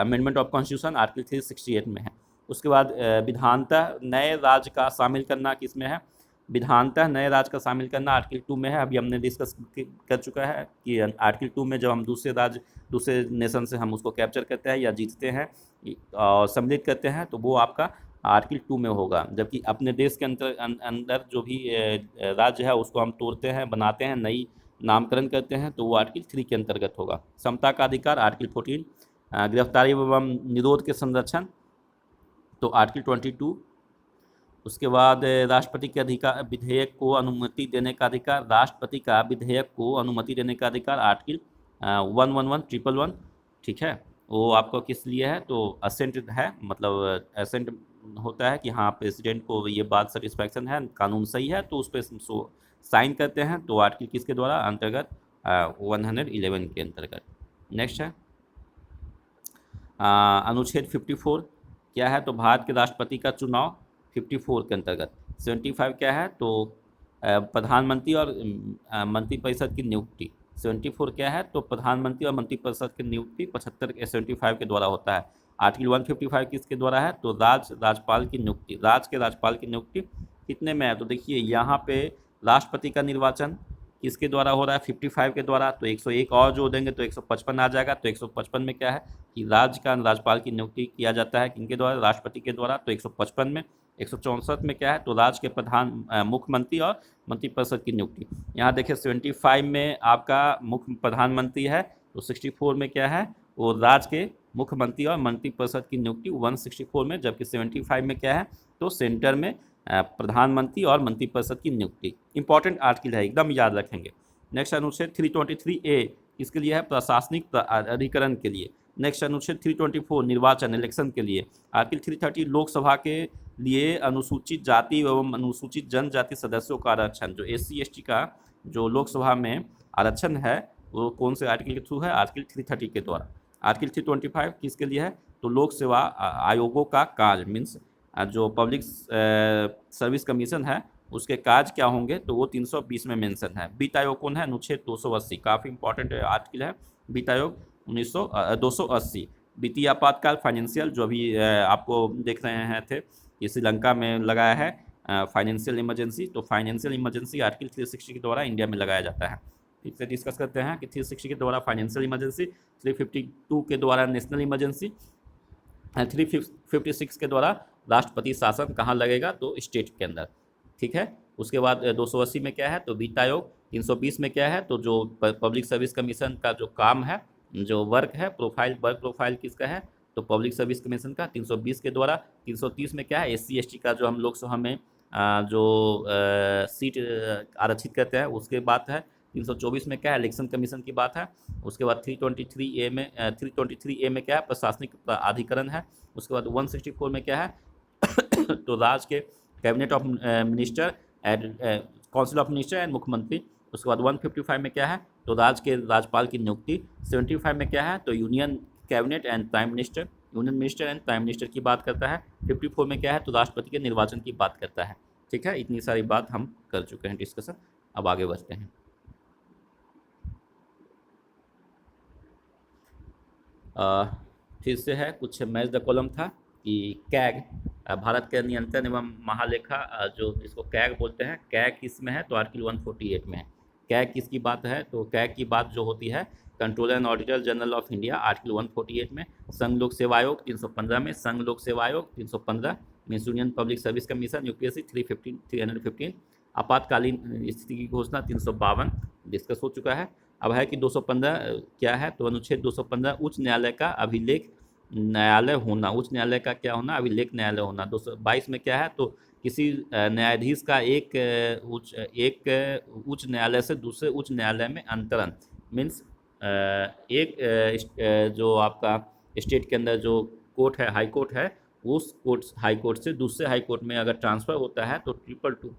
Speaker 1: amendment of constitution, article 368 में है। उसके बाद विधानतः नए राज्य का शामिल करना किस में है, विधानतः नए राज्य का शामिल करना आर्टिकल 2 में है। अभी हमने डिस्कस कर चुका है कि आर्टिकल 2 में जब हम दूसरे राज्य, दूसरे नेशन से हम उसको कैप्चर करते हैं या जीतते हैं और सम्मिलित करते हैं, तो वो आपका आर्टिकल 2 में होगा। जबकि अपने देश के अंदर जो भी राज्य है उसको हम तोड़ते हैं, बनाते हैं, नई नामकरण करते हैं, तो वो आर्टिकल 3 के अंतर्गत होगा। समता का अधिकार, आर्टिकल 14। गिरफ्तारी एवं निरोध के संरक्षण, तो आर्टिकल 22। उसके बाद राष्ट्रपति के अधिकार, विधेयक को अनुमति देने का अधिकार, राष्ट्रपति का विधेयक को अनुमति देने का अधिकार, आर्टिकल 111 ठीक है। वो आपको किस लिए है, तो असेंट है, मतलब असेंट होता है कि हाँ प्रेसिडेंट को ये बात सेटिस्फैक्शन है, कानून सही है, तो उस पर साइन करते हैं। तो आर्टिकल किसके द्वारा अंतर्गत, 111 के अंतर्गत। नेक्स्ट है अनुच्छेद 54 क्या है, तो भारत के राष्ट्रपति का चुनाव 54 के अंतर्गत। 75 क्या है, तो प्रधानमंत्री और मंत्रिपरिषद की नियुक्ति। 74 क्या है, तो प्रधानमंत्री और मंत्रिपरिषद की नियुक्ति 75 के द्वारा होता है। आर्टिकल 155 किसके द्वारा है, तो राज्यपाल की नियुक्ति, राज्य के राज्यपाल की नियुक्ति कितने में है, तो देखिए यहाँ पे राष्ट्रपति का निर्वाचन किसके द्वारा हो रहा है, 55 के द्वारा, तो 101 और जोड़ देंगे तो 155 आ जाएगा। तो 155 में क्या है कि राज्य का राज्यपाल की नियुक्ति किया जाता है किनके द्वारा, राष्ट्रपति के द्वारा, तो 155 में। 164 में क्या है, तो राज्य के प्रधान मुख्यमंत्री और मंत्रिपरिषद की नियुक्ति। यहाँ देखिए 75 में आपका मुख्य प्रधानमंत्री है, तो 64 में क्या है, वो राज्य के मुख्यमंत्री और मंत्रिपरिषद की नियुक्ति 164 में। जबकि 75 में क्या है, तो सेंटर में प्रधानमंत्री और मंत्रिपरिषद की नियुक्ति। इंपॉर्टेंट आर्टिकल है, एकदम याद रखेंगे। नेक्स्ट अनुच्छेद 323A इसके लिए है, प्रशासनिक अधिकरण के लिए। नेक्स्ट अनुच्छेद 324 निर्वाचन इलेक्शन के लिए। आर्टिकल 330 लोकसभा के लिए अनुसूचित जाति एवं अनुसूचित जनजाति सदस्यों का आरक्षण, जो SC ST का जो लोकसभा में आरक्षण है वो कौन से आर्टिकल के थ्रू है, आर्टिकल 330 के द्वारा। आर्टिकल 325 किसके लिए है, तो तो लोक सेवा आयोगों का कार्य मीन्स जो पब्लिक सर्विस कमीशन है उसके कार्य क्या होंगे, तो वो 320 में मेंशन है। वित्त आयोग कौन है, अनुच्छेद 280, काफ़ी इंपॉर्टेंट आर्टिकल है वित्त आयोग 280। वित्तीय आपातकाल फाइनेंशियल, जो अभी आपको देख रहे हैं थे कि श्रीलंका में लगाया है फाइनेंशियल इमरजेंसी, तो फाइनेंशियल इमरजेंसी आर्टिकल 360 के द्वारा इंडिया में लगाया जाता है। ठीक से डिस्कस करते हैं कि 360 के द्वारा फाइनेंशियल इमरजेंसी, 352 के द्वारा नेशनल इमरजेंसी, 356 के द्वारा राष्ट्रपति शासन कहाँ लगेगा, तो स्टेट के अंदर। ठीक है, उसके बाद 280 में क्या है, तो वित्त आयोग। 320 में क्या है, तो जो पब्लिक सर्विस कमीशन का जो काम है, जो वर्क है, प्रोफाइल, वर्क प्रोफाइल किसका है, तो पब्लिक सर्विस कमीशन का 320 के द्वारा। 330 में क्या है, SC ST का जो हम लोकसभा में जो सीट आरक्षित करते हैं उसके बात है। 324 में क्या है, इलेक्शन कमीशन की बात है। उसके बाद 323A में 323A में क्या है, प्रशासनिक प्राधिकरण है। उसके बाद 164 में क्या है तो राज्य के cabinet of minister and council of minister and मुख्यमंत्री। उसके बाद 155 में क्या है, तो राज्य के राज्यपाल की नियुक्ति। 75 में क्या है, तो union cabinet and prime minister, union minister and prime minister की बात करता है। 54 में क्या है, तो राष्ट्रपति के निर्वाचन की बात करता है। ठीक है, इतनी सारी बात हम कर चुके हैं डिस्कशन, अब आगे बढ़ते हैं। फिर से है कुछ मैच द कॉलम था कि कैग, भारत के नियंत्रण एवं महालेखा, जो इसको कैग बोलते हैं, कैग किस में है, तो आर्टिकल 148 में है। कैग किसकी बात है, तो कैग की बात जो होती है controller and auditor general of India, article 148 में। संघ लोक सेवा आयोग 315 में, संघ लोक सेवा आयोग 315 means union public service commission UPSC 315। आपातकालीन स्थिति की घोषणा 352 डिस्कस हो चुका है। अब है कि 215 क्या है, तो अनुच्छेद 215 उच्च न्यायालय का अभिलेख न्यायालय होना, उच्च न्यायालय का क्या होना, अभिलेख न्यायालय होना। 222 में क्या है, तो किसी न्यायाधीश का एक उच्च न्यायालय से दूसरे उच्च न्यायालय में अंतरण मीन्स जो आपका स्टेट के अंदर जो कोर्ट है, हाई कोर्ट है, उस कोर्ट हाई कोर्ट से दूसरे हाई कोर्ट में अगर ट्रांसफ़र होता है तो 222,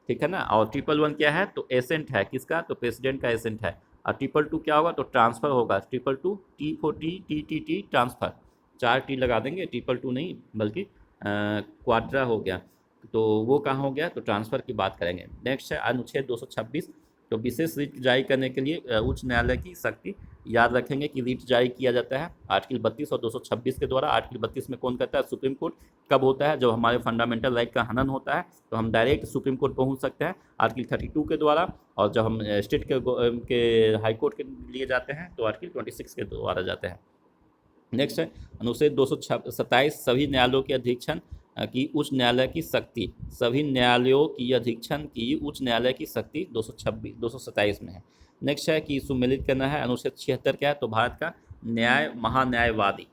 Speaker 1: ठीक है ना। और 111 क्या है, तो एसेंट है किसका, तो प्रेसिडेंट का एसेंट है। और 222 क्या होगा, तो ट्रांसफ़र होगा। 222 T4T ट्रांसफ़र, 4 T लगा देंगे, 222 नहीं बल्कि क्वाड्रा हो गया, तो वो कहाँ हो गया, तो ट्रांसफ़र की बात करेंगे। नेक्स्ट है अनुच्छेद 226, तो विशेष रिट जारी करने के लिए उच्च न्यायालय की शक्ति, याद रखेंगे कि रिट जारी किया जाता है आर्टिकल 32 और 226 के द्वारा। आर्टिकल 32 में कौन करता है, सुप्रीम कोर्ट। कब होता है, जब हमारे फंडामेंटल राइट का हनन होता है तो हम डायरेक्ट सुप्रीम कोर्ट पहुंच सकते हैं आर्टिकल 32 के द्वारा। और जब हम स्टेट के हाई कोर्ट के लिए जाते हैं तो आर्टिकल 26 के द्वारा जाते हैं। नेक्स्ट है अनुच्छेद 227, सभी न्यायालयों के अधीक्षण की उच्च न्यायालय की शक्ति, सभी न्यायालयों की अधीक्षण की उच्च न्यायालय की शक्ति 227 में है। नेक्स्ट है कि सुमेलित करना है। अनुच्छेद 76 क्या है, तो भारत का न्याय महान्यायवादी,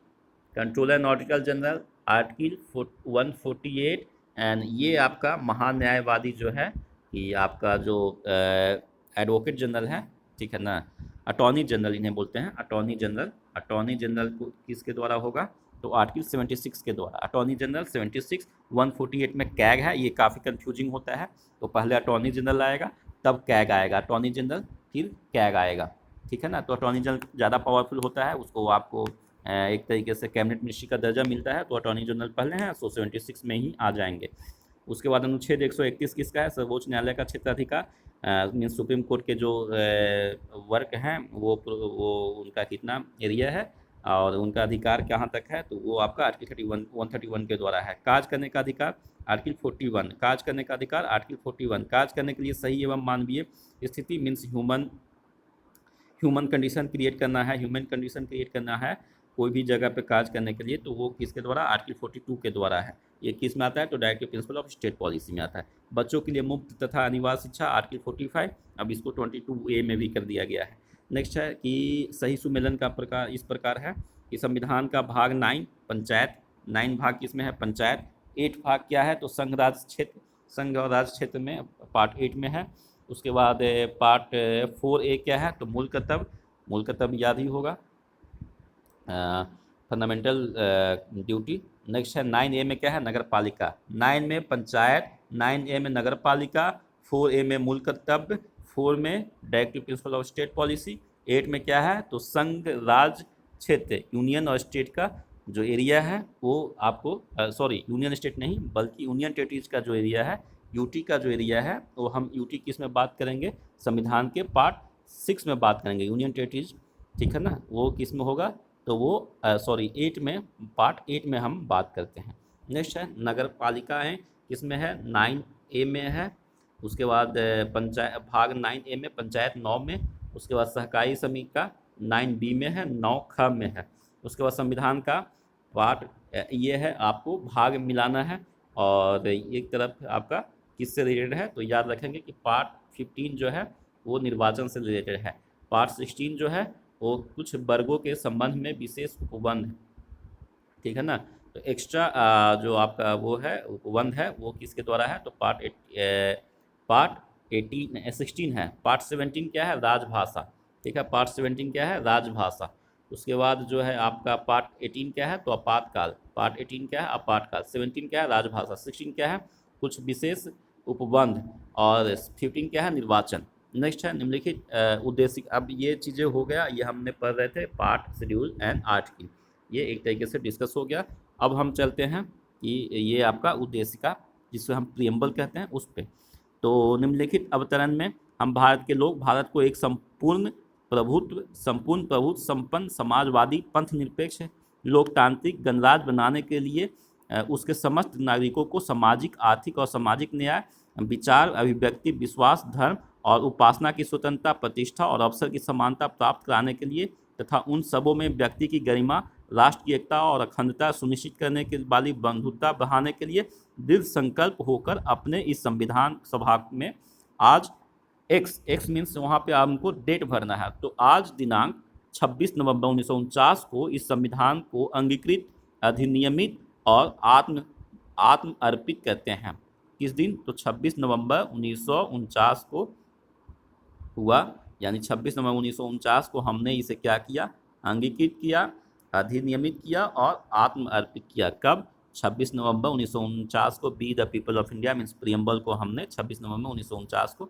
Speaker 1: controller and auditor general, article 148। And ये आपका महान्यायवादी जो है कि आपका जो एडवोकेट जनरल है, ठीक है ना, अटॉर्नी जनरल इन्हें बोलते हैं, अटॉर्नी जनरल। अटॉर्नी जनरल को किसके द्वारा होगा, तो आर्टिकल 76 के द्वारा। अटॉर्नी जनरल 76, 148 में कैग है, ये काफ़ी कंफ्यूजिंग होता है, तो पहले अटॉर्नी जनरल आएगा तब कैग आएगा, अटॉर्नी जनरल फिर कैग आएगा, ठीक है ना। तो अटॉर्नी जनरल ज़्यादा पावरफुल होता है, उसको आपको एक तरीके से कैबिनेट मिनिस्ट्री का दर्जा मिलता है, तो अटॉर्नी जनरल पहले हैं, सो 76 में ही आ जाएंगे। उसके बाद अनुच्छेद 131 किसका है, सर्वोच्च न्यायालय का क्षेत्राधिकार मीन्स सुप्रीम कोर्ट के जो वर्क हैं वो उनका कितना एरिया है और उनका अधिकार कहाँ तक है, तो वो आपका आर्टिकल 131 के द्वारा है। काज करने का अधिकार आर्टिकल 41, काज करने का अधिकार आर्टिकल 41, काज करने के लिए सही एवं मानवीय स्थिति मीन्स ह्यूमन कंडीशन क्रिएट करना है, ह्यूमन कंडीशन क्रिएट करना है कोई भी जगह पे काज करने के लिए, तो वो किसके द्वारा, आर्टिकल 42 के द्वारा है। ये किस में आता है, तो directive principle of state policy में आता है। बच्चों के लिए मुफ्त तथा अनिवार्य शिक्षा आर्टिकल 45, अब इसको 22A में भी कर दिया गया है। नेक्स्ट है कि सही सुमेलन का प्रकार इस प्रकार है कि संविधान का भाग 9 पंचायत, 9 भाग किसमें है, पंचायत। 8 भाग क्या है, तो संघ राज्य क्षेत्र, संघ और राज्य क्षेत्र में पार्ट 8 में है। उसके बाद पार्ट 4A क्या है, तो मूल कर्तव्य, मूल कर्तव्य याद ही होगा, फंडामेंटल ड्यूटी। नेक्स्ट है 9A में क्या है, नगर पालिका, 9 में पंचायत, 9A में नगर पालिका, 4A में मूल कर्तव्य, 4 में directive principle of state policy, 8 में क्या है, तो संघ राज्य क्षेत्र, यूनियन और स्टेट का जो एरिया है वो आपको सॉरी यूनियन स्टेट नहीं बल्कि यूनियन टेरिटरीज का जो एरिया है, यूटी का जो एरिया है वो हम यूटी किस में बात करेंगे, संविधान के पार्ट 6 में बात करेंगे यूनियन टेरिटरीज, ठीक है ना, वो किस में होगा, तो वो सॉरी 8 में, पार्ट 8 में हम बात करते हैं। नेक्स्ट है नगर पालिकाएँ, किसमें है 9A में है। उसके बाद पंचायत भाग 9A में, पंचायत 9 में। उसके बाद सहकारी समिति का 9B में है, 9ख में है। उसके बाद संविधान का पार्ट ये है, आपको भाग मिलाना है और एक तरफ आपका किससे रिलेटेड है, तो याद रखेंगे कि पार्ट 15 जो है वो निर्वाचन से रिलेटेड है। पार्ट 16 जो है वो कुछ वर्गों के संबंध में विशेष उपबंध है, ठीक है ना। तो एक्स्ट्रा जो आपका वो है उपबंध है वो किसके द्वारा है, तो पार्ट 16 है। पार्ट 17 क्या है, राजभाषा, ठीक है, पार्ट 17 क्या है, राजभाषा। उसके बाद जो है आपका पार्ट 18 क्या है, तो आपातकाल, पार्ट 18 क्या है, आपातकाल। 17 क्या है, राजभाषा। 16 क्या है, कुछ विशेष उपबंध। और 15 क्या है, निर्वाचन। नेक्स्ट है निम्नलिखित उद्देश्य। अब ये चीज़ें हो गया, ये हमने पढ़ रहे थे पार्ट, शेड्यूल एंड आर्टिकल, ये एक तरीके से डिस्कस हो गया। अब हम चलते हैं कि ये आपका उद्देशिका, जिसको हम प्रियम्बल कहते हैं, उस पर। तो निम्नलिखित अवतरण में हम भारत के लोग भारत को एक संपूर्ण प्रभुत्व, संपन्न, समाजवादी, पंथ निरपेक्ष, लोकतांत्रिक गणराज्य बनाने के लिए उसके समस्त नागरिकों को सामाजिक, आर्थिक और सामाजिक न्याय, विचार, अभिव्यक्ति, विश्वास, धर्म और उपासना की स्वतंत्रता, प्रतिष्ठा और अवसर की समानता प्राप्त कराने के लिए तथा उन सबों में व्यक्ति की गरिमा, राष्ट्र की एकता और अखंडता सुनिश्चित करने के वाली बंधुता बढ़ाने के लिए दृढ़ संकल्प होकर अपने इस संविधान सभा में आज एक्स मीन्स वहाँ पे हमको डेट भरना है, तो आज दिनांक 26 नवंबर 1949 को इस संविधान को अंगीकृत, अधिनियमित और आत्म अर्पित करते हैं। किस दिन, तो 26 नवंबर 1949 को हुआ, यानी 26 नवंबर 1949 को हमने इसे क्या किया, अंगीकृत किया, अधिनियमित किया और आत्म अर्पित किया। कब, 26 नवंबर 1949 को। B the people of India means preamble को हमने 26 नवंबर 1949 को,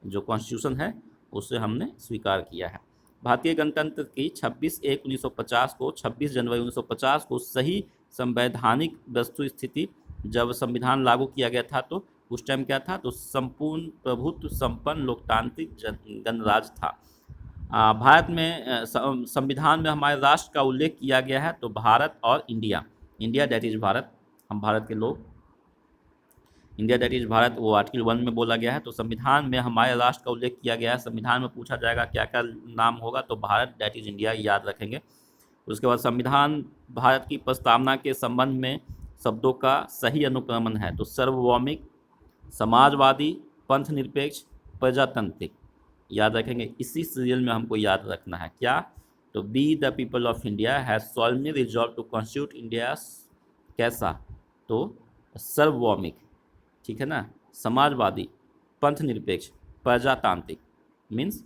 Speaker 1: जो कॉन्स्टिट्यूशन है उसे हमने स्वीकार किया है। भारतीय गणतंत्र की 26/1/1950 को 26 जनवरी 1950 को सही संवैधानिक वस्तु स्थिति, जब संविधान लागू किया गया था तो उस टाइम क्या था, तो संपूर्ण प्रभुत्व, संपन्न, लोकतांत्रिक गणराज्य था। भारत में संविधान में हमारे राष्ट्र का उल्लेख किया गया है, तो भारत और India, India that is Bharat, हम भारत के लोग, इंडिया दैट इज भारत, वो आर्टिकल 1 में बोला गया है। तो संविधान में हमारे राष्ट्र का उल्लेख किया गया है। संविधान में पूछा जाएगा क्या क्या नाम होगा, तो भारत दैट इज इंडिया याद रखेंगे। उसके बाद संविधान भारत की प्रस्तावना के संबंध में शब्दों का सही अनुक्रमण है, तो सार्वभौमिक, समाजवादी, पंथ निरपेक्ष, प्रजातांत्रिक याद रखेंगे। इसी सीरियल में हमको याद रखना है क्या, तो we the people of India has solemnly resolve to constitute India कैसा, तो सार्वभौमिक, ठीक है ना, समाजवादी, पंथ निरपेक्ष, प्रजातांत्रिक means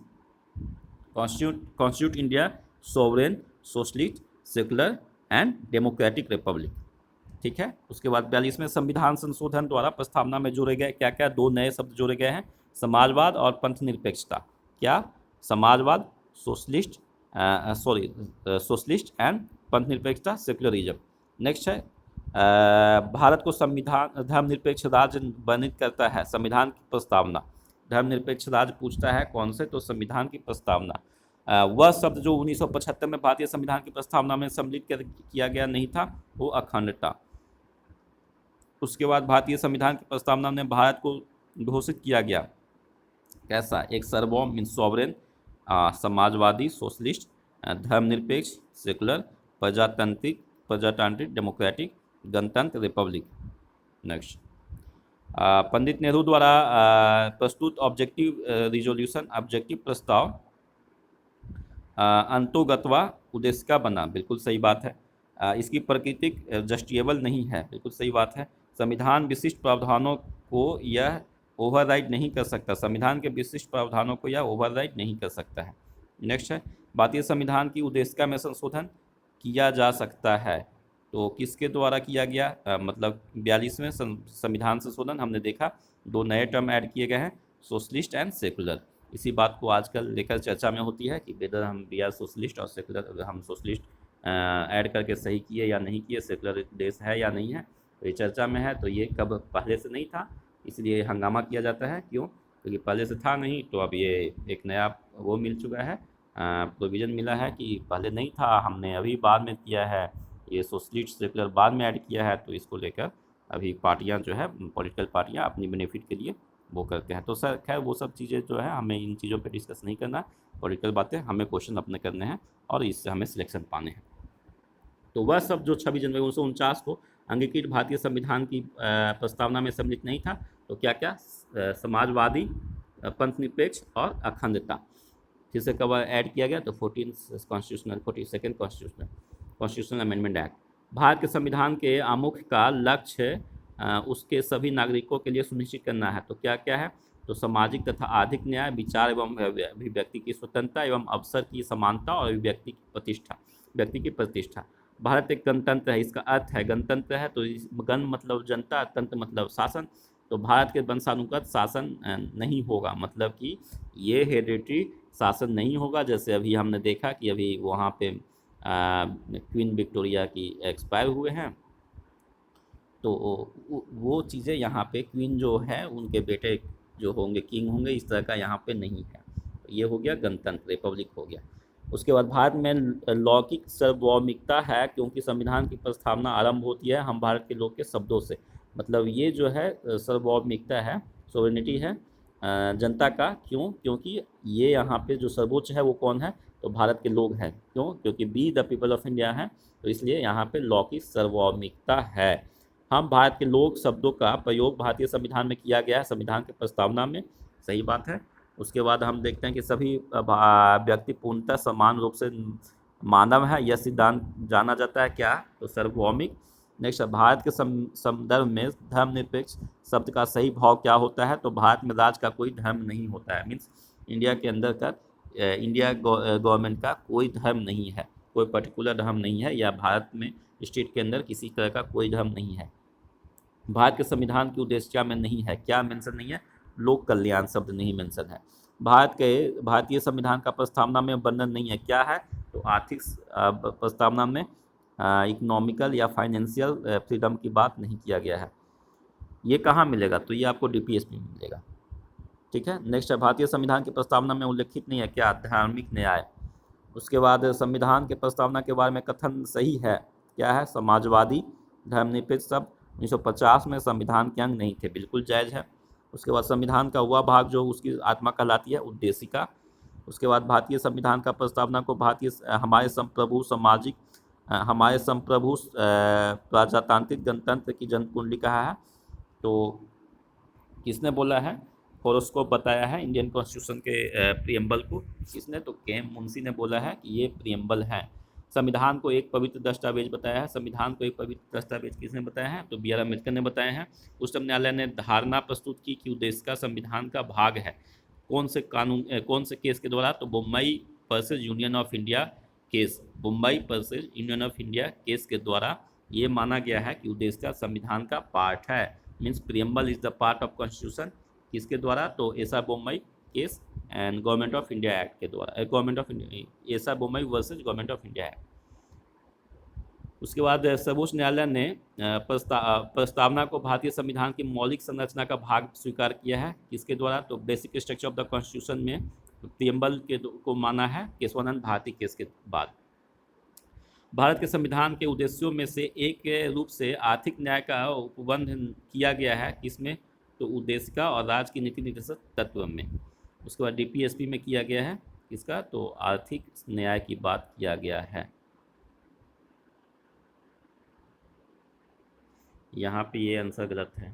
Speaker 1: constitute India sovereign, socialist, secular and democratic Republic, ठीक है। उसके बाद 42वें संविधान संशोधन द्वारा प्रस्तावना में जोड़े गए क्या क्या, दो नए शब्द जोड़े गए हैं, समाजवाद और पंथ निरपेक्षता। क्या, समाजवाद, सोशलिस्ट सोशलिस्ट एंड पंथ निरपेक्षता, सेक्युलरिज्म। नेक्स्ट है भारत को संविधान धर्मनिरपेक्ष राज्य वर्णित करता है, संविधान की प्रस्तावना। धर्मनिरपेक्ष राज्य पूछता है कौन से, तो संविधान की प्रस्तावना। वह शब्द जो 1975 में भारतीय संविधान की प्रस्तावना में सम्मिलित किया गया नहीं था, वो अखंडता। उसके बाद भारतीय संविधान की प्रस्तावना में भारत को घोषित किया गया कैसा, एक सार्वभौम मीन्स सॉवरेन, समाजवादी, सोशलिस्ट, धर्मनिरपेक्ष, सेकुलर, प्रजातांत्रिक, डेमोक्रेटिक, गणतंत्र, रिपब्लिक। नेक्स्ट पंडित नेहरू द्वारा प्रस्तुत ऑब्जेक्टिव रिजोल्यूशन, ऑब्जेक्टिव प्रस्ताव अंतोगत्वा उद्देश्य बना, बिल्कुल सही बात है। इसकी प्रकृतिक जस्टिएबल नहीं है, बिल्कुल सही बात है। संविधान विशिष्ट प्रावधानों को यह ओवरराइड नहीं कर सकता, संविधान के विशिष्ट प्रावधानों को यह ओवरराइड नहीं कर सकता है। नेक्स्ट है भारतीय संविधान की उद्देशिका में संशोधन किया जा सकता है, तो किसके द्वारा किया गया, मतलब 42वें संविधान संशोधन हमने देखा, दो नए टर्म ऐड किए गए हैं, सोशलिस्ट एंड सेकुलर। इसी बात को आजकल लेकर चर्चा में होती है कि वेदर हम वी आर सोशलिस्ट और सेकुलर, अगर हम सोशलिस्ट ऐड करके सही किए या नहीं किए, सेकुलर देश है या नहीं है, तो ये चर्चा में है। तो ये कब पहले से नहीं था, इसलिए हंगामा किया जाता है। क्यों? क्योंकि पहले से था नहीं, तो अब ये एक नया वो मिल चुका है, प्रोविज़न मिला है कि पहले नहीं था, हमने अभी बाद में किया है, ये सोशलिस्ट सेकुलर बाद में ऐड किया है। तो इसको लेकर अभी पार्टियां जो है, पॉलिटिकल पार्टियां अपनी बेनिफिट के लिए वो करते हैं। तो सर खैर वो सब चीज़ें जो है हमें इन चीज़ों पे डिस्कस नहीं करना, पॉलिटिकल बातें हमें क्वेश्चन अपने करने हैं और इससे हमें सिलेक्शन पाने हैं। तो वह सब जो 26 जनवरी 1949 को अंगीकृत भारतीय संविधान की प्रस्तावना में सम्मिलित नहीं था, तो क्या क्या समाजवादी, पंथनिरपेक्ष और अखंडता, जिसे कब ऐड किया गया, तो 42nd constitutional amendment act. Bharat के संविधान के आमुख का लक्ष्य उसके सभी नागरिकों के लिए सुनिश्चित करना है। तो क्या क्या है, तो सामाजिक तथा आर्थिक न्याय, विचार एवं अभिव्यक्ति की स्वतंत्रता एवं अवसर की समानता और व्यक्ति की प्रतिष्ठा। भारत एक गणतंत्र है, इसका अर्थ है गणतंत्र है, तो गण मतलब जनता, तंत्र मतलब शासन। तो भारत के वंशानुगत शासन नहीं होगा, मतलब कि ये हेरिडेटरी शासन नहीं होगा। जैसे अभी हमने देखा कि अभी वहाँ पे क्वीन विक्टोरिया की एक्सपायर हुए हैं, तो वो चीज़ें यहाँ पे क्वीन जो है उनके बेटे जो होंगे किंग होंगे, इस तरह का यहाँ पे नहीं है। तो ये हो गया गणतंत्र, रिपब्लिक हो गया। उसके बाद भारत में लौकिक सार्वभौमिकता है, क्योंकि संविधान की प्रस्तावना आरंभ होती है हम भारत के लोग के शब्दों से। मतलब ये जो है सार्वभौमिकता है, सोवरेनिटी है जनता का। क्यों? क्योंकि ये यहाँ पे जो सर्वोच्च है वो कौन है, तो भारत के लोग हैं। क्यों? क्योंकि we the people of India है, तो इसलिए यहाँ पे लौकिक सार्वभौमिकता है। हम भारत के लोग शब्दों का प्रयोग भारतीय संविधान में किया गया है, संविधान की प्रस्तावना में, सही बात है। उसके बाद हम देखते हैं कि सभी व्यक्ति पूर्णतः समान रूप से मानव है, यह सिद्धांत जाना जाता है क्या, तो सार्वभौमिक। नेक्स्ट, भारत के संदर्भ में धर्मनिरपेक्ष शब्द का सही भाव क्या होता है, तो भारत में राज का कोई धर्म नहीं होता है। मीन्स इंडिया के अंदर का इंडिया गवर्नमेंट का कोई धर्म नहीं है, कोई पर्टिकुलर धर्म नहीं है, या भारत में स्टेट के अंदर किसी तरह का कोई धर्म नहीं है। भारत के संविधान की उद्देश्य में नहीं है, क्या मेंशन नहीं है, लोक कल्याण शब्द नहीं मेंशन है। भारतीय संविधान का प्रस्तावना में वर्णन नहीं है, क्या है, तो आर्थिक प्रस्तावना में इकोनॉमिकल या फाइनेंशियल फ्रीडम की बात नहीं किया गया है। ये कहाँ मिलेगा, तो ये आपको डीपीएसपी में मिलेगा। ठीक है। नेक्स्ट है, भारतीय संविधान की प्रस्तावना में उल्लेखित नहीं है, क्या, धार्मिक न्याय। उसके बाद संविधान के प्रस्तावना के बारे में कथन सही है, क्या है, समाजवादी, धर्मनिरपेक्ष सब 1950 में संविधान के अंग नहीं थे, बिल्कुल जायज़ है। उसके बाद संविधान का वह भाग जो उसकी आत्मा कहलाती है, उद्देशिका। उसके बाद भारतीय संविधान का प्रस्तावना को हमारे संप्रभु प्रजातांत्रिक गणतंत्र की जनकुंडली कहा है। तो किसने बोला है, होरोस्कोप बताया है इंडियन कॉन्स्टिट्यूशन के प्रियम्बल को, किसने, तो केएम मुंशी ने बोला है कि ये प्रियम्बल है। संविधान को एक पवित्र दस्तावेज बताया है, संविधान को एक पवित्र दस्तावेज किसने बताया है, तो बी आर अम्बेडकर ने बताया है। उच्चतम न्यायालय ने धारणा प्रस्तुत की कि उद्देश्य का संविधान का भाग है, कौन से केस के द्वारा, तो Mumbai versus union of India case, Mumbai versus union of India case के द्वारा ये माना गया है कि उद्देश्य का संविधान का पार्ट है। Means preamble is the part of constitution, किसके द्वारा, तो एसा Bombay case and government of India act के द्वारा, गवर्नमेंट ऑफ इंडिया, एसा Bombay versus government of India act. उसके बाद सर्वोच्च न्यायालय ने प्रस्तावना को भारतीय संविधान की मौलिक संरचना का भाग स्वीकार किया है, किसके द्वारा, तो basic structure of the constitution में प्रियम्बल को माना है केशवानंद भारती केस के बाद। भारत के संविधान के उद्देश्यों में से एक के रूप से आर्थिक न्याय का उपबंध किया गया है, किसमें, तो उद्देशिका और राज्य की नीति निर्देशक तत्व में। उसके बाद डीपीएसपी में किया गया है, किसका, तो आर्थिक न्याय की बात किया गया है। यहाँ पे ये आंसर गलत है,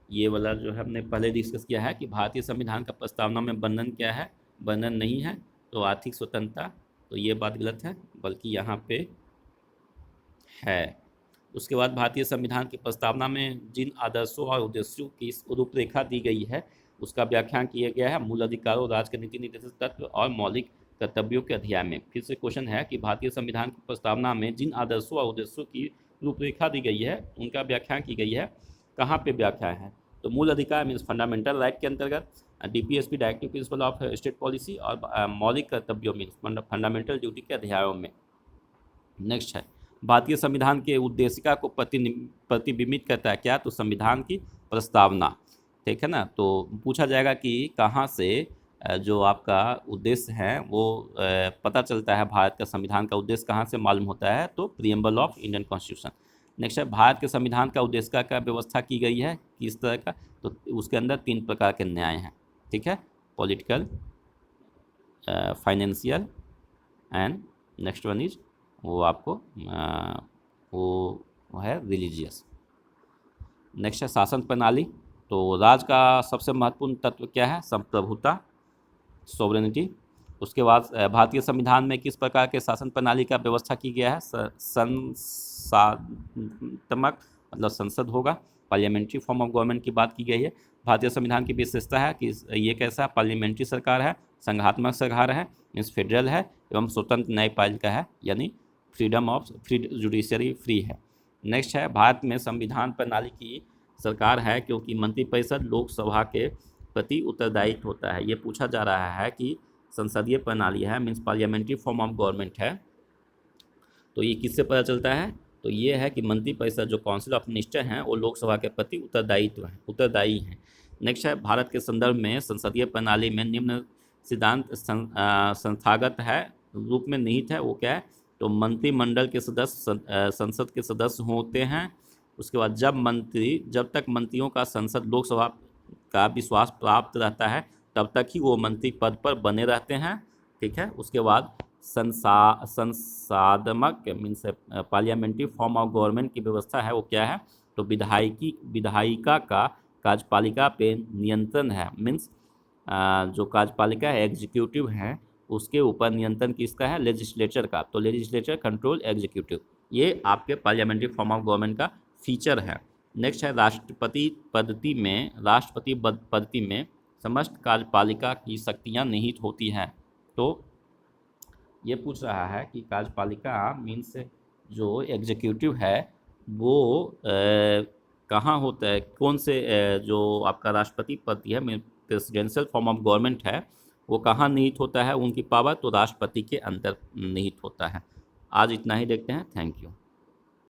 Speaker 1: ये वाला जो है हमने पहले डिस्कस किया है कि भारतीय संविधान का प्रस्तावना में वर्णन क्या है, वर्णन नहीं है, तो आर्थिक स्वतंत्रता, तो ये बात गलत है, बल्कि यहाँ पे है। उसके बाद भारतीय संविधान की प्रस्तावना में जिन आदर्शों और उद्देश्यों की रूपरेखा दी गई है उसका व्याख्यान किया गया है मूल अधिकारों, राज्य के नीति निर्देशक तत्व और मौलिक कर्तव्यों के अध्याय में। फिर से क्वेश्चन है कि भारतीय संविधान की प्रस्तावना में जिन आदर्शों और उद्देश्यों की रूपरेखा दी गई है उनका व्याख्यान की गई है, कहाँ पे व्याख्या है, तो मूल अधिकार मीन्स फंडामेंटल राइट के अंतर्गत, DPSP directive principle of state policy, और मौलिक कर्तव्यों मीन्स फंडामेंटल ड्यूटी के अध्यायों में। नेक्स्ट है भारतीय संविधान के उद्देशिका को प्रतिबिंबित करता है क्या, तो संविधान की प्रस्तावना, ठीक है ना। तो पूछा जाएगा कि कहाँ से जो आपका उद्देश्य है वो पता चलता है, भारत का संविधान का उद्देश्य कहाँ से मालूम होता है, तो preamble of Indian constitution. Next है भारत के संविधान का उद्देश्य का व्यवस्था की गई है किस तरह का, तो उसके अंदर 3 प्रकार के न्याय हैं, ठीक है, political, financial and next one is वो आपको वो है रिलीजियस। नेक्स्ट है शासन प्रणाली, तो राज का सबसे महत्वपूर्ण तत्व क्या है, संप्रभुता, सोवरेनिटी। उसके बाद भारतीय संविधान में किस प्रकार के शासन प्रणाली का व्यवस्था की गया है, संसदात्मक मतलब संसद होगा, पार्लियामेंट्री फॉर्म ऑफ गवर्नमेंट की बात की गई है। भारतीय संविधान की विशेषता है कि ये कैसा पार्लियामेंट्री सरकार है, संघात्मक सरकार है मीन्स फेडरल है, एवं स्वतंत्र न्यायपालिका है यानी फ्रीडम ऑफ जुडिशरी फ्री है। नेक्स्ट है भारत में संविधान प्रणाली की सरकार है क्योंकि मंत्रिपरिषद लोकसभा के प्रति उत्तरदायित्व होता है। ये पूछा जा रहा है कि संसदीय प्रणाली है means parliamentary form of government है, तो ये किससे पता चलता है, तो ये है कि मंत्रिपरिषद जो काउंसिल ऑफ मिनिस्टर हैं वो लोकसभा के प्रति उत्तरदायी हैं। नेक्स्ट है भारत के संदर्भ में संसदीय प्रणाली में निम्न सिद्धांत संस्थागत है रूप में निहित है, वो क्या है, तो मंत्रिमंडल के सदस्य संसद के सदस्य होते हैं। उसके बाद जब तक मंत्रियों का संसद लोकसभा का विश्वास प्राप्त रहता है तब तक ही वो मंत्री पद पर बने रहते हैं, ठीक है। उसके बाद संसाधमक means parliamentary form of government की व्यवस्था है वो क्या है, तो विधायिका का कार्यपालिका पे नियंत्रण है मीन्स जो कार्यपालिका है एग्जीक्यूटिव है उसके ऊपर नियंत्रण किसका है, लेजिस्लेचर का, तो लेजिस्लेचर कंट्रोल एग्जीक्यूटिव, ये आपके पार्लियामेंट्री फॉर्म ऑफ गवर्नमेंट का फीचर है। नेक्स्ट है राष्ट्रपति पद्धति में समस्त कार्यपालिका की शक्तियां निहित होती हैं, तो ये पूछ रहा है कि कार्यपालिका मीन्स जो एग्जीक्यूटिव है वो कहाँ होता है, कौन से जो आपका राष्ट्रपति पद है प्रेसिडेंशियल फॉर्म ऑफ गवर्नमेंट है वो कहाँ निहित होता है उनकी पावर, तो राष्ट्रपति के अंदर निहित होता है। आज इतना ही देखते हैं, थैंक यू।